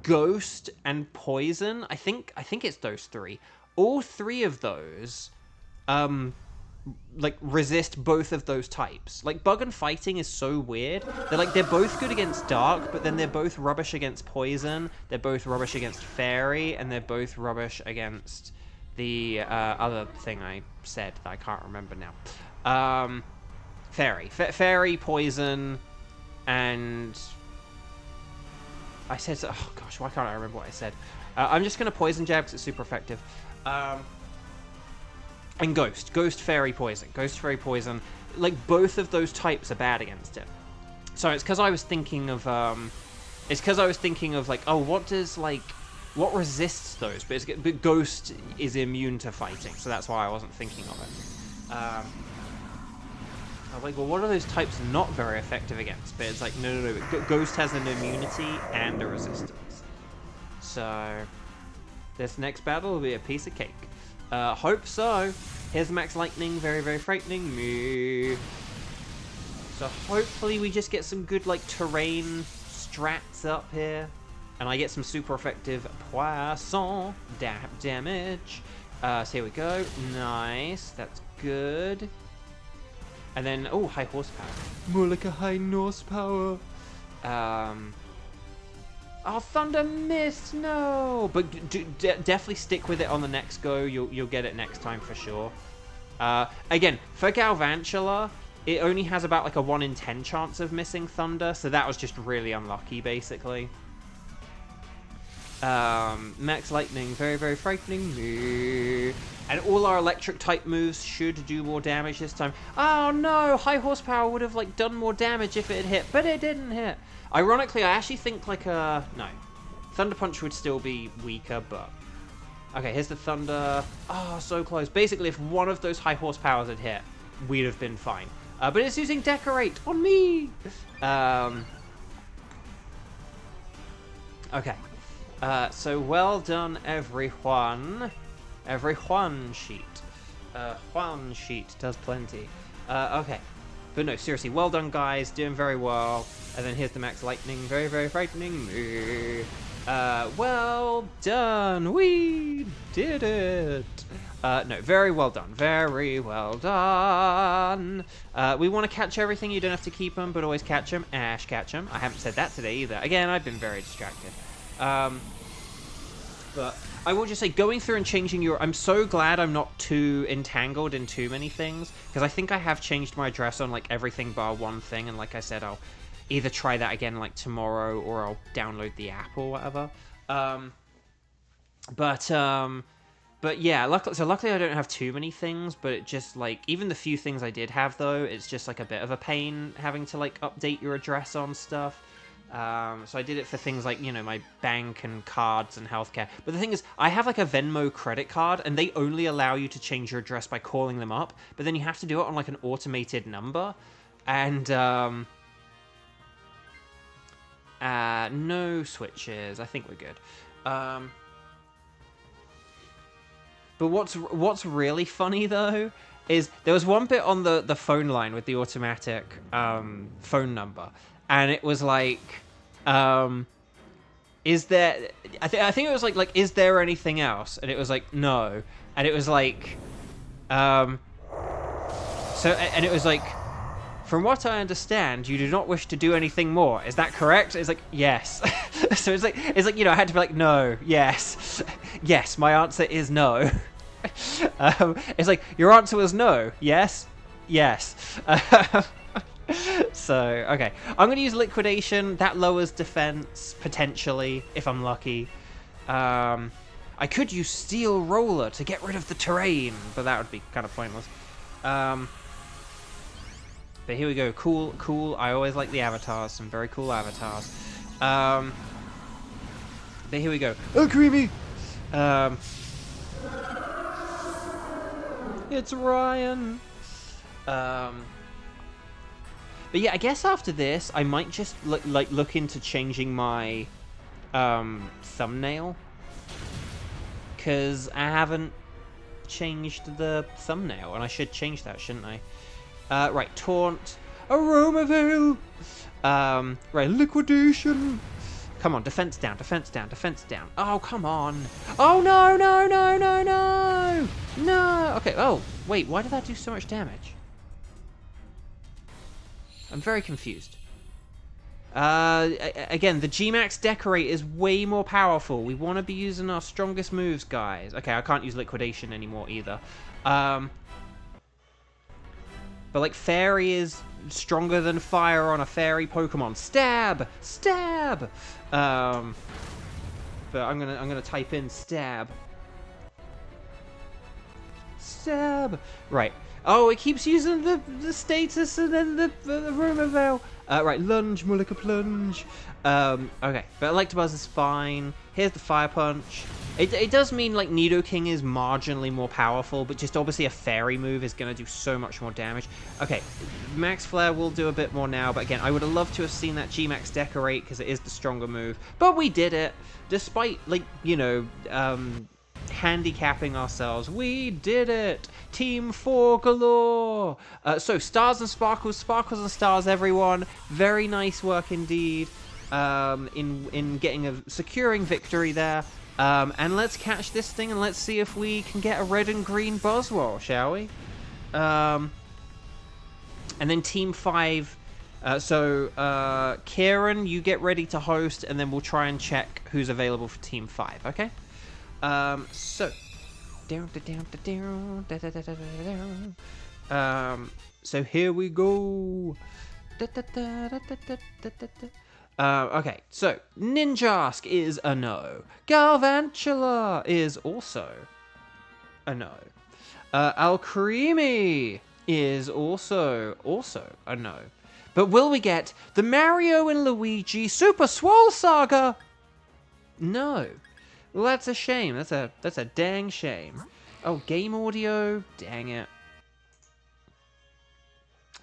Ghost, and Poison, I think it's those three. All three of those... like resist both of those types. Like bug and fighting is so weird. They're both good against dark, but then they're both rubbish against poison. They're both rubbish against fairy, and they're both rubbish against the other thing I said that I can't remember now. Fairy, fairy, poison, and I said. Oh gosh, why can't I remember what I said? I'm just gonna poison jab because it's super effective. And Ghost, Fairy, Poison. Ghost, Fairy, Poison. Like, both of those types are bad against it. So it's because I was thinking of, like, oh, what resists those? But Ghost is immune to fighting, so that's why I wasn't thinking of it. I was like, well, what are those types not very effective against? But it's like, no. Ghost has an immunity and a resistance. So, this next battle will be a piece of cake. Hope so. Here's Max Lightning, very, very frightening me. So hopefully we just get some good, like, terrain strats up here. And I get some super effective Poisson damage. So here we go. Nice. That's good. And then, oh, high horsepower. More like a high horsepower. Oh, Thunder Mist, no! But definitely stick with it on the next go. You'll get it next time for sure. Again, for Galvantula, it only has about like a 1 in 10 chance of missing Thunder, so that was just really unlucky, basically. Max Lightning, very, very frightening me. And all our electric type moves should do more damage this time. Oh no, high horsepower would have like done more damage if it had hit, but it didn't hit. Ironically, I actually think like no. Thunder Punch would still be weaker, but... Okay, here's the Thunder. Oh, so close. Basically, if one of those high horsepowers had hit, we'd have been fine. But it's using Decorate on me! Okay. So well done, everyone. Everyone sheet. Juan sheet does plenty. Okay. But no, seriously, well done, guys. Doing very well. And then here's the Max Lightning. Very, very frightening me. Well done. We did it. No, very well done. Very well done. We want to catch everything. You don't have to keep them, but always catch them. Ash, catch them. I haven't said that today either. Again, I've been very distracted. But I will just say, going through and changing your... I'm so glad I'm not too entangled in too many things, because I think I have changed my address on, like, everything bar one thing, and like I said, I'll either try that again, like, tomorrow, or I'll download the app or whatever. But yeah, luckily I don't have too many things, but it just, like, even the few things I did have, though, it's just, like, a bit of a pain having to, like, update your address on stuff. So I did it for things like, you know, my bank and cards and healthcare. But the thing is, I have, like, a Venmo credit card, and they only allow you to change your address by calling them up, but then you have to do it on, like, an automated number. And, no switches. I think we're good. But what's really funny, though, is there was one bit on the phone line with the automatic phone number, and it was like, is there... I think it was like, is there anything else? And it was like, no. And it was like, and it was like, from what I understand, you do not wish to do anything more. Is that correct? It's like, yes. So it's like, you know, I had to be like, no, yes. Yes, my answer is no. It's like, your answer was no. Yes? Yes. So, okay. I'm going to use liquidation. That lowers defense, potentially, if I'm lucky. I could use steel roller to get rid of the terrain, but that would be kind of pointless. But here we go. Cool. I always like the avatars. Some very cool avatars. But here we go. Oh, creamy! It's Ryan! But yeah, I guess after this, I might just look into changing my thumbnail. Because I haven't changed the thumbnail, and I should change that, shouldn't I? Right, taunt, Aromavale, right, liquidation. Come on, defense down. Oh, come on. Oh, no. No. Okay, oh, wait, why did that do so much damage? I'm very confused. Again, the G-Max Decorate is way more powerful. We want to be using our strongest moves, guys. Okay, I can't use liquidation anymore either. But, like, Fairy is stronger than Fire on a Fairy Pokemon. Stab! But I'm gonna type in stab. Right. Oh, it keeps using the status and then the rumor veil. Right, lunge, Mullica plunge. Okay, but Electabuzz is fine. Here's the Fire Punch. It does mean, like, Nidoking is marginally more powerful, but just obviously a Fairy move is going to do so much more damage. Okay, Max Flare will do a bit more now, but again, I would have loved to have seen that G-Max Decorate, because it is the stronger move. But we did it! Despite, like, you know, handicapping ourselves. We did it! Team 4 galore! So, stars and sparkles and stars, everyone. Very nice work indeed. In securing victory there. And let's catch this thing and let's see if we can get a red and green Buzzwole, shall we? And then Team 5. Kieran, you get ready to host, and then we'll try and check who's available for Team 5, okay? So here we go. Okay, so Ninjask is a no. Galvantula is also a no. Alcremie is also a no. But will we get the Mario and Luigi Super Swole Saga? No. Well, that's a shame. That's a dang shame. Oh, game audio? Dang it.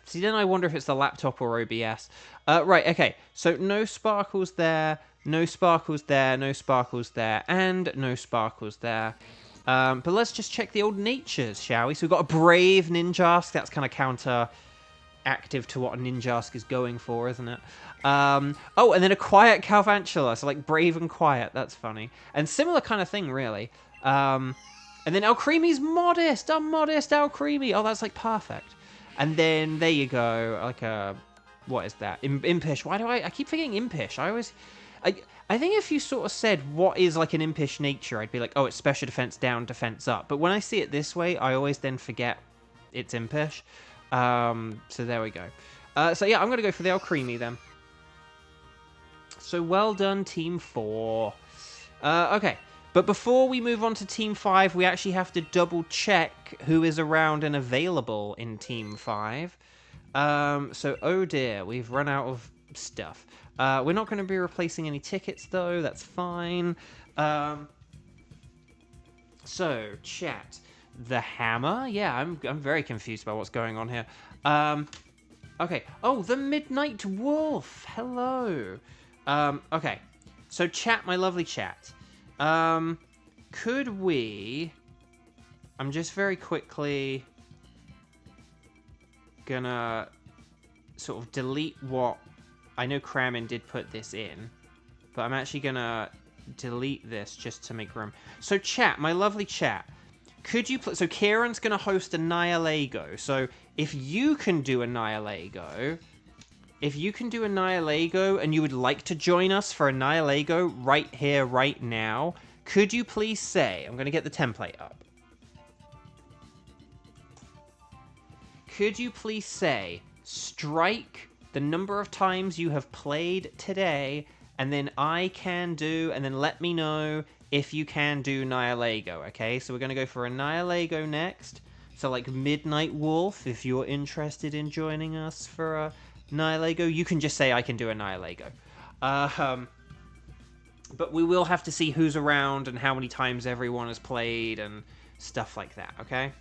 See, then I wonder if it's the laptop or OBS. Right, okay. So, no sparkles there, no sparkles there, no sparkles there, and no sparkles there. But let's just check the old natures, shall we? So, we've got a brave Ninjask. That's kind of counter-active to what a Ninjask is going for, isn't it? Oh, and then a quiet Galvantula. So, like, brave and quiet. That's funny. And similar kind of thing, really. And then Alcremie's modest. A modest Alcremie. Oh, that's, like, perfect. And then, there you go, like a, what is that? Impish. Why do I keep forgetting Impish? I think if you sort of said what is like an impish nature, I'd be like, oh, it's special defense down, defense up. But when I see it this way, I always then forget it's impish. So there we go. So yeah, I'm going to go for the Alcremie then. So well done, Team 4. Okay, but before we move on to Team 5, we actually have to double check who is around and available in Team 5. So, oh dear, we've run out of stuff. We're not going to be replacing any tickets, though. That's fine. So, chat. The hammer? Yeah, I'm very confused about what's going on here. Okay. Oh, the Midnight Wolf. Hello. Okay. So, chat, my lovely chat. Could we... I'm just very quickly gonna sort of delete what... I know Kramen did put this in, but I'm actually gonna delete this just to make room. So chat, my lovely chat, could you... So Kieran's gonna host a Nihilego. So if you can do a Nihilego... If you can do a Nihilego and you would like to join us for a Nihilego right here, right now, could you please say... I'm gonna get the template up. Could you please say, strike the number of times you have played today, and then I can do, and then let me know if you can do Nihilego, okay? So we're going to go for a Nihilego next. So like Midnight Wolf, if you're interested in joining us for a Nihilego, you can just say I can do a Nihilego. But we will have to see who's around and how many times everyone has played and stuff like that, okay?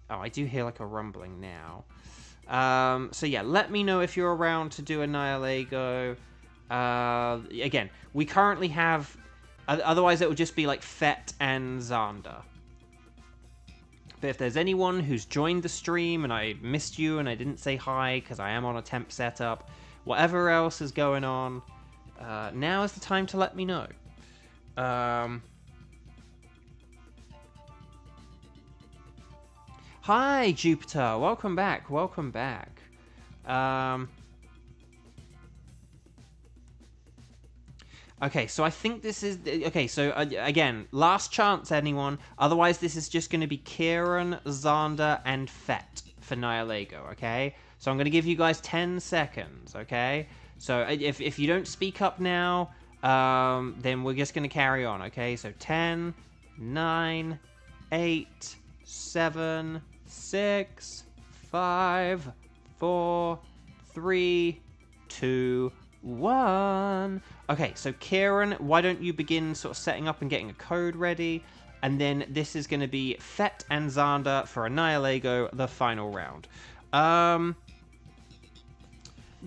Oh, I do hear like a rumbling now. So yeah, let me know if you're around to do a Nihilego. Again, we currently have... Otherwise, it would just be like Fett and Xander. But if there's anyone who's joined the stream and I missed you and I didn't say hi because I am on a temp setup, whatever else is going on, now is the time to let me know. Hi, Jupiter. Welcome back. Welcome back. Okay, so I think this is... Okay, so again, last chance, anyone. Otherwise, this is just going to be Kieran, Xander, and Fett for Nihilego, okay? So I'm going to give you guys 10 seconds, okay? So if you don't speak up now, then we're just going to carry on, okay? So 10, 9, 8, 7... 6, 5, 4, 3, 2, 1. Okay, so Kieran, why don't you begin sort of setting up and getting a code ready? And then this is going to be Fett and Xander for a Nihilego, the final round.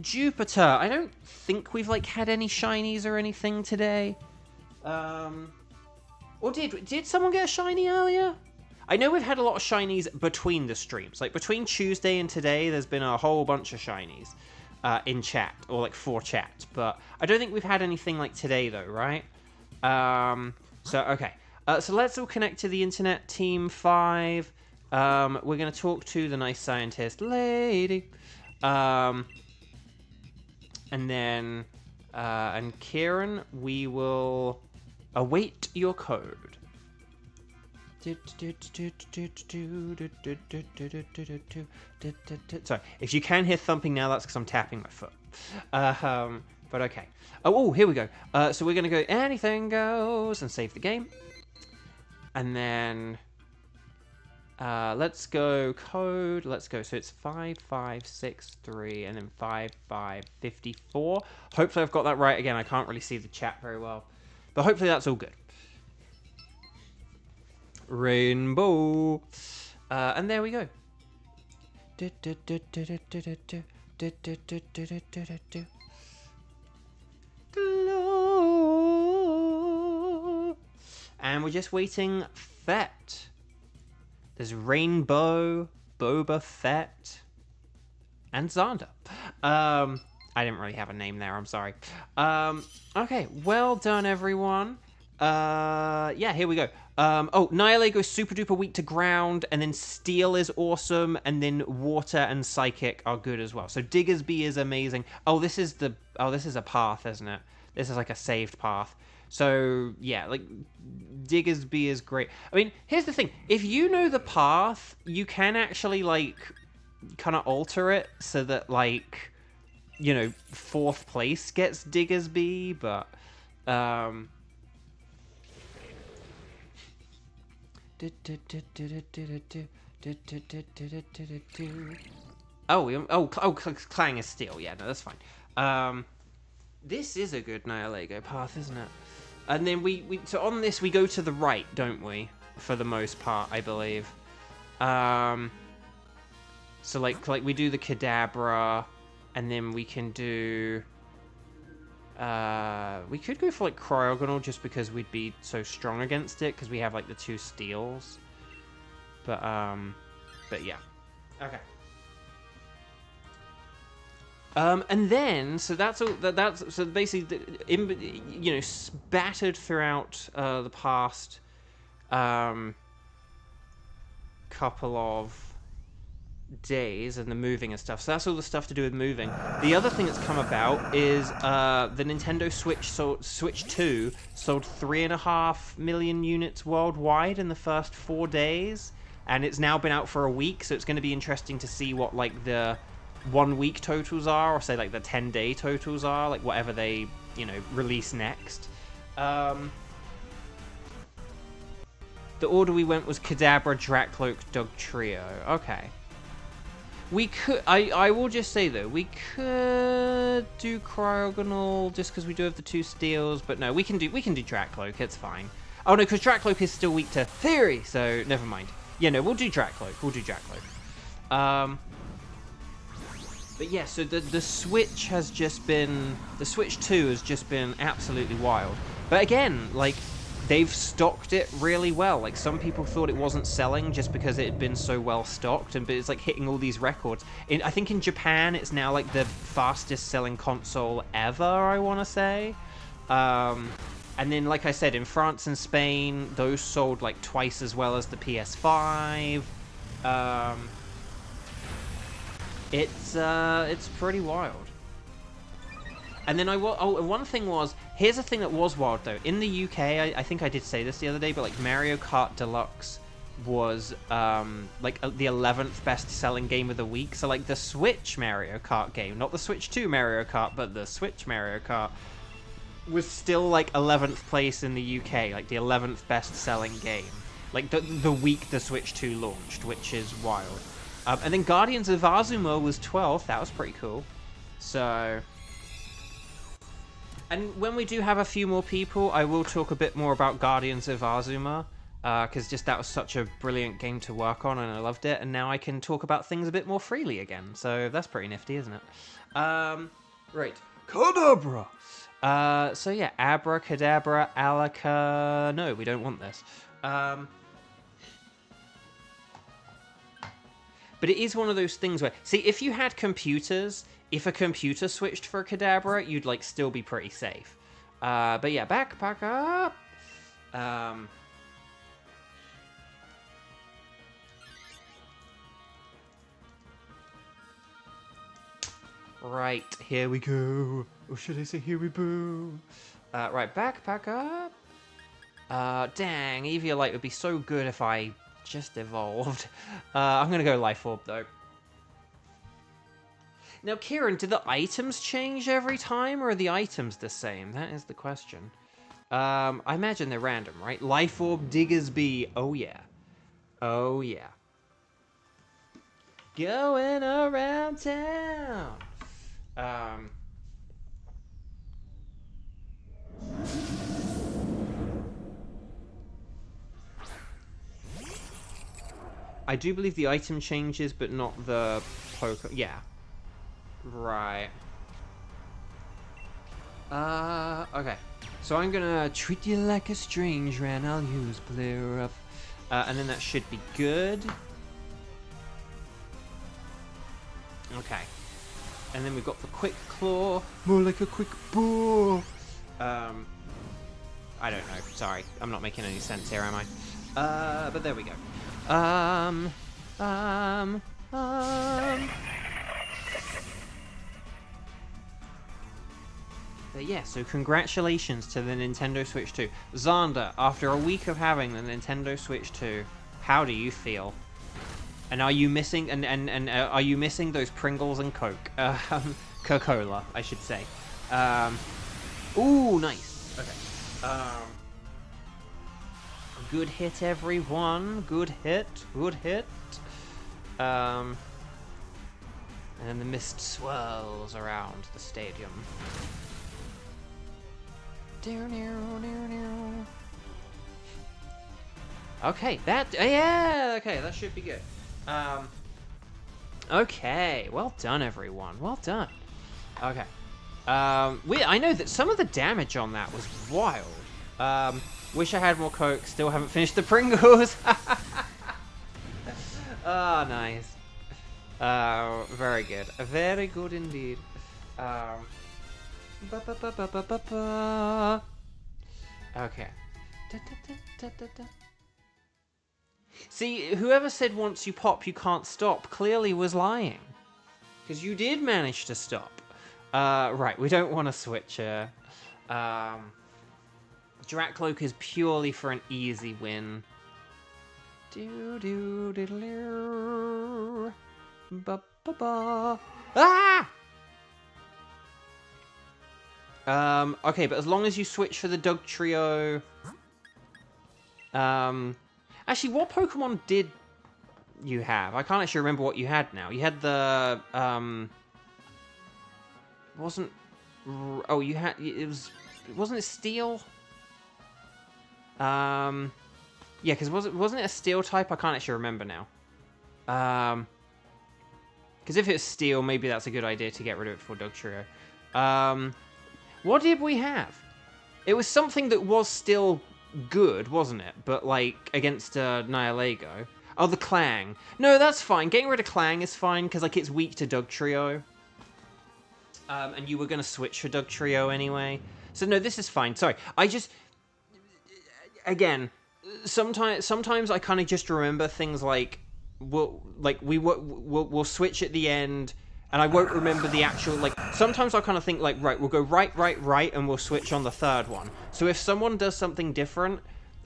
Jupiter, I don't think we've like had any shinies or anything today. Or did someone get a shiny earlier? I know we've had a lot of shinies between the streams. Like, between Tuesday and today, there's been a whole bunch of shinies in chat, or, like, for chat. But I don't think we've had anything like today, though, right? Okay. So let's all connect to the internet, Team 5. We're going to talk to the nice scientist lady. And then... and Kieran, we will await your code. Sorry, if you can hear thumping now, that's because I'm tapping my foot. But okay. Oh, here we go. So we're going to go anything goes and save the game. And then let's go code. Let's go. So it's 5563 and then 5554. Hopefully I've got that right. Again, I can't really see the chat very well. But hopefully that's all good. Rainbow. And there we go. And we're just waiting Fett. There's Rainbow, Boba Fett, and Xander. I didn't really have a name there, I'm sorry. Okay, well done everyone. Yeah, here we go. Oh, Nihilego is super duper weak to ground, and then Steel is awesome, and then Water and Psychic are good as well. So Diggersby is amazing. Oh, this is a path, isn't it? This is like a saved path. So yeah, like Diggersby is great. I mean, here's the thing: if you know the path, you can actually like kind of alter it so that like, you know, 4th place gets Diggersby, but Clang is Steel. Yeah, no, that's fine. This is a good Nihilego path, isn't it? And then so on this we go to the right, don't we? For the most part, I believe. So like we do the Kadabra, and then we can do. We could go for like Cryogonal just because we'd be so strong against it because we have like the 2 steals. But yeah. Okay. And then so that's all. That's so basically, you know, spattered throughout the past couple of days and the moving and stuff. So that's all the stuff to do with moving. The other thing that's come about is the Nintendo Switch 2 sold 3.5 million units worldwide in the first 4 days, and it's now been out for a week. So it's going to be interesting to see what like the 1 week totals are, or say like the 10-day totals are, like whatever they, you know, release next. The order we went was Kadabra, Drakloak, Dugtrio. Okay. We could, I will just say though, we could do Cryogonal just because we do have the 2 steals, but no, we can do Drakloak, it's fine. Oh no, because Drakloak is still weak to Theory, so never mind. Yeah, no, we'll do Drakloak. But yeah, so the Switch has just been, the Switch 2 has just been absolutely wild. But again, like, they've stocked it really well. Like, some people thought it wasn't selling just because it had been so well stocked, but it's like hitting all these records. I think in Japan, it's now like the fastest selling console ever, I want to say. And then, like I said, in France and Spain, those sold like twice as well as the PS5. It's pretty wild. And then one thing was, here's a thing that was wild though. In the UK, I think I did say this the other day, but like Mario Kart Deluxe was like the 11th best-selling game of the week. So like the Switch Mario Kart game, not the Switch 2 Mario Kart, but the Switch Mario Kart, was still like 11th place in the UK, like the 11th best-selling game. Like the week the Switch 2 launched, which is wild. And then Guardians of Azuma was 12th. That was pretty cool. So, and when we do have a few more people, I will talk a bit more about Guardians of Azuma, because just that was such a brilliant game to work on, and I loved it. And now I can talk about things a bit more freely again. So that's pretty nifty, isn't it? Right. Kadabra! So yeah, Abracadabra, Alaka... No, we don't want this. But it is one of those things where, see, if you had computers, if a computer switched for Kadabra, you'd, like, still be pretty safe. But yeah, back up. Right, here we go. Or should I say here we boo? Right, back up. Dang, Eviolite would be so good if I just evolved. I'm gonna go Life Orb though. Now, Kieran, do the items change every time, or are the items the same? That is the question. I imagine they're random, right? Life Orb, Diggersby. Oh yeah. Oh yeah. Going around town. I do believe the item changes, but not the Poké... Yeah. Right. Okay. So I'm gonna treat you like a stranger, and I'll use Blur Up. And then that should be good. Okay. And then we've got the Quick Claw. More like a quick ball. I don't know. Sorry. I'm not making any sense here, am I? But there we go. But yeah, so congratulations to the Nintendo Switch 2. Xander, after a week of having the Nintendo Switch 2, how do you feel? And are you missing are you missing those Pringles and Coke? Coca-Cola, I should say. Ooh, nice. Okay. Good hit, everyone. Good hit. Good hit. And the mist swirls around the stadium. Okay, that should be good. Okay, well done, everyone. Well done. Okay. I know that some of the damage on that was wild. Wish I had more Coke. Still haven't finished the Pringles. Oh, nice. Very good. Very good indeed. Okay. See, whoever said once you pop you can't stop clearly was lying. Because you did manage to stop. Right, we don't want to switch here. Drakloak is purely for an easy win. Ah! Okay, but as long as you switch for the Dug Trio... Actually, what Pokemon did you have? I can't actually remember what you had now. You had the, Wasn't... Oh, you had... Wasn't it Steel? Yeah, because wasn't it a Steel type? I can't actually remember now. Because if it's Steel, maybe that's a good idea to get rid of it for Dug Trio. What did we have? It was something that was still good, wasn't it? But, like, against Nihilego. Oh, the Clang. No, that's fine. Getting rid of Clang is fine, because, like, it's weak to Dug Trio. And you were going to switch for Dug Trio anyway. So, no, this is fine. Sorry. I just... Again, sometimes I kind of just remember things like... We'll switch at the end... And I won't remember the actual, like, sometimes I'll kind of think, like, right, we'll go right, and we'll switch on the third one. So if someone does something different,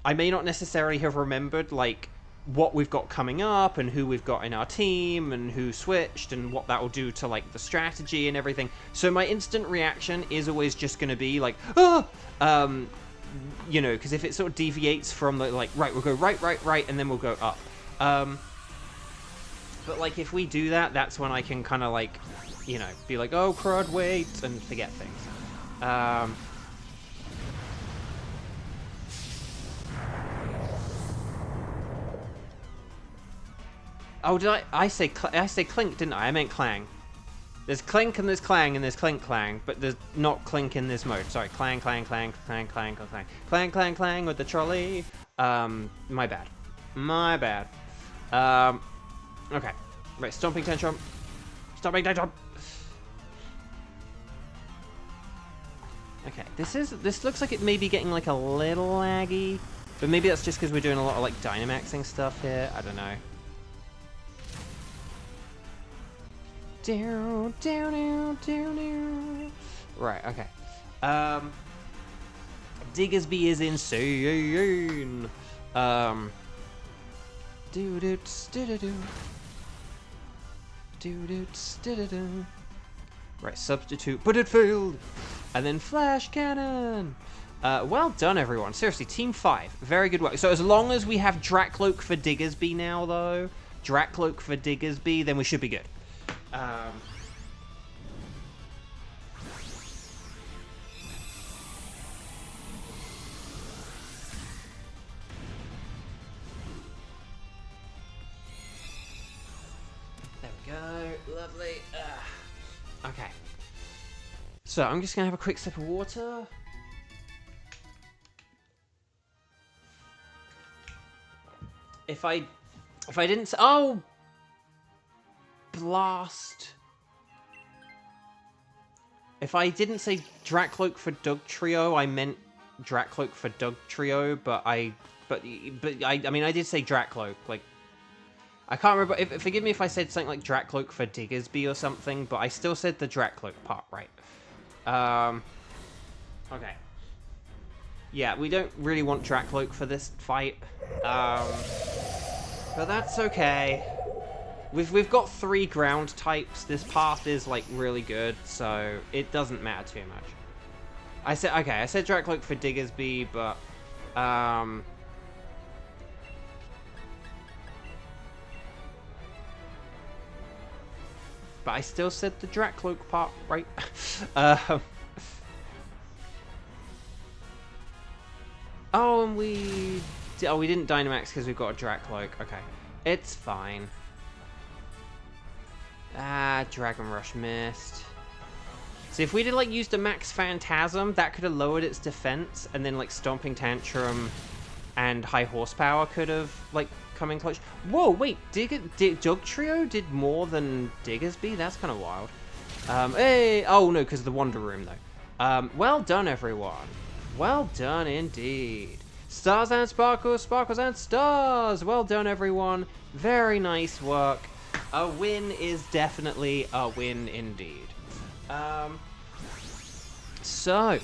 I may not necessarily have remembered, like, what we've got coming up, and who we've got in our team, and who switched, and what that will do to, like, the strategy and everything. So my instant reaction is always just going to be, like, ah! You know, because if it sort of deviates from, the, like, right, we'll go right, and then we'll go up. But, like, if we do that, that's when I can kind of, like, you know, be like, oh, crud, wait, and forget things. Oh, did I say Clink, didn't I? I meant Clang. There's Clink and there's Clang and there's Clink, but there's not Clink in this mode. Sorry, Clang with the trolley. My bad. Okay. Right, Stomping Tantrum. Okay, this looks like it may be getting like a little laggy, but maybe that's just because we're doing a lot of like Dynamaxing stuff here. I don't know. Right, okay. Diggersby is insane. Right, substitute, but it failed. And then flash cannon. Well done, everyone. Seriously, team 5. Very good work. So as long as we have Drakloak for Diggersby now, though, then we should be good. There we go. Lovely. Okay. So I'm just gonna have a quick sip of water. If I didn't say, oh, blast. If I didn't say Drakloak for Dug Trio, I meant Drakloak for Dugtrio, but I mean, I did say Drakloak. Like, I can't remember. Forgive me if I said something like Drakloak for Diggersby or something, but I still said the Drakloak part right. Okay. Yeah, we don't really want Drakloak for this fight. But that's okay. We've got 3 ground types. This path is like really good, so it doesn't matter too much. I said Drakloak for Diggersby, but I still said the Drakloak part right. Oh, and we didn't Dynamax because we've got a Drakloak. Okay, it's fine. Ah, Dragon Rush missed. So if we'd have, like, used a Max Phantasm, that could have lowered its defense, and then, like, Stomping Tantrum and High Horsepower could have, like, come in clutch. Whoa, wait, Dugtrio did more than Diggersby? That's kind of wild. Hey! Oh, no, because of the Wonder Room, though. Well done, everyone. Well done, indeed. Stars and sparkles, sparkles and stars! Well done, everyone. Very nice work. A win is definitely a win indeed. So.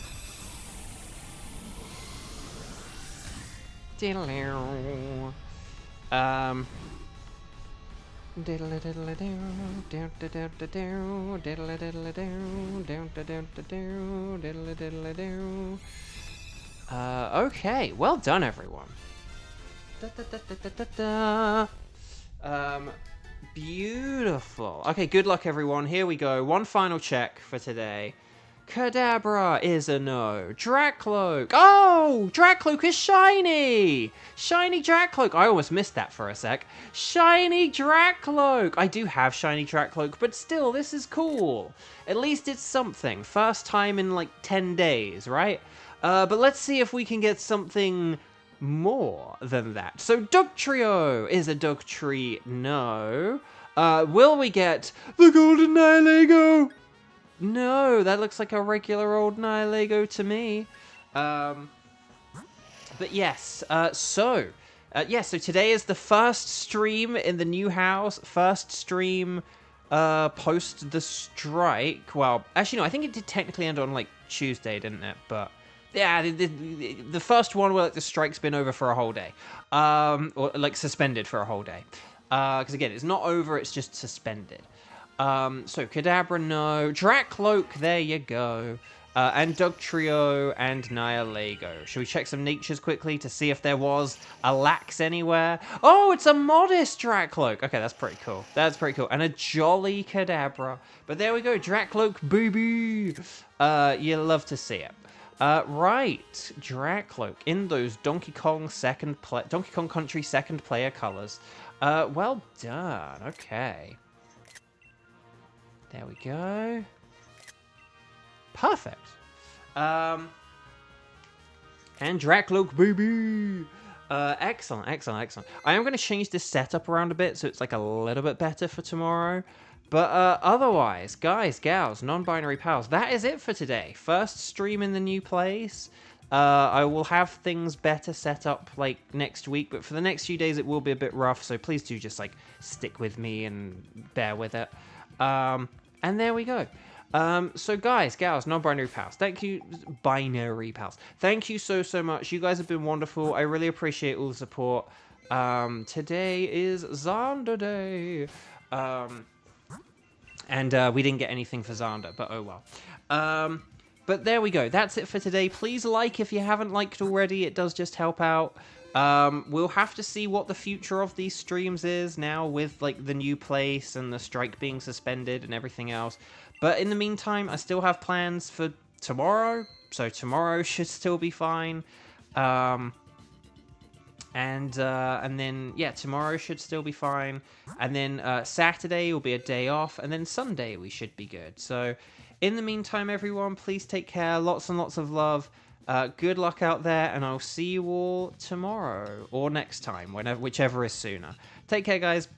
Okay, well done, everyone. Beautiful. Okay, good luck, everyone. Here we go. One final check for today. Kadabra is a no. Drakloak. Oh, Drakloak is shiny. Shiny Drakloak. I almost missed that for a sec. Shiny Drakloak. I do have shiny Drakloak, but still, this is cool. At least it's something. First time in like 10 days, right? But let's see if we can get something more than that. So Dugtrio is a Dugtree no. Will we get the Golden Nihilego? No, that looks like a regular old Nihilego to me. But yes, so today is the first stream in the new house, first stream post the strike. Well, actually no, I think it did technically end on like Tuesday, didn't it? But yeah, the first one where like, the strike's been over for a whole day, or like suspended for a whole day. Because again, it's not over; it's just suspended. So Kadabra, no. Drakloak, there you go. And Dugtrio and Nihilego. Should we check some natures quickly to see if there was a lax anywhere? Oh, it's a modest Drakloak. Okay, that's pretty cool. That's pretty cool. And a jolly Kadabra. But there we go, Drakloak, baby. You love to see it. Right, Drakloak in those Donkey Kong Country second player colors. Well done. Okay. There we go. Perfect. And Drakloak, baby. Excellent, excellent, excellent. I am going to change this setup around a bit so it's like a little bit better for tomorrow. But otherwise, guys, gals, non-binary pals, that is it for today. First stream in the new place. I will have things better set up like next week, but for the next few days it will be a bit rough, so please do just like stick with me and bear with it. And there we go. So guys, gals, non-binary pals, thank you, binary pals. Thank you so much. You guys have been wonderful. I really appreciate all the support. Today is Xander Day. And we didn't get anything for Xander, but oh well. But there we go. That's it for today. Please like if you haven't liked already. It does just help out. We'll have to see what the future of these streams is now with like the new place and the strike being suspended and everything else. But in the meantime, I still have plans for tomorrow. So tomorrow should still be fine. And then, yeah, tomorrow should still be fine. And then Saturday will be a day off. And then Sunday we should be good. So in the meantime, everyone, please take care. Lots and lots of love. Good luck out there. And I'll see you all tomorrow or next time, whichever is sooner. Take care, guys.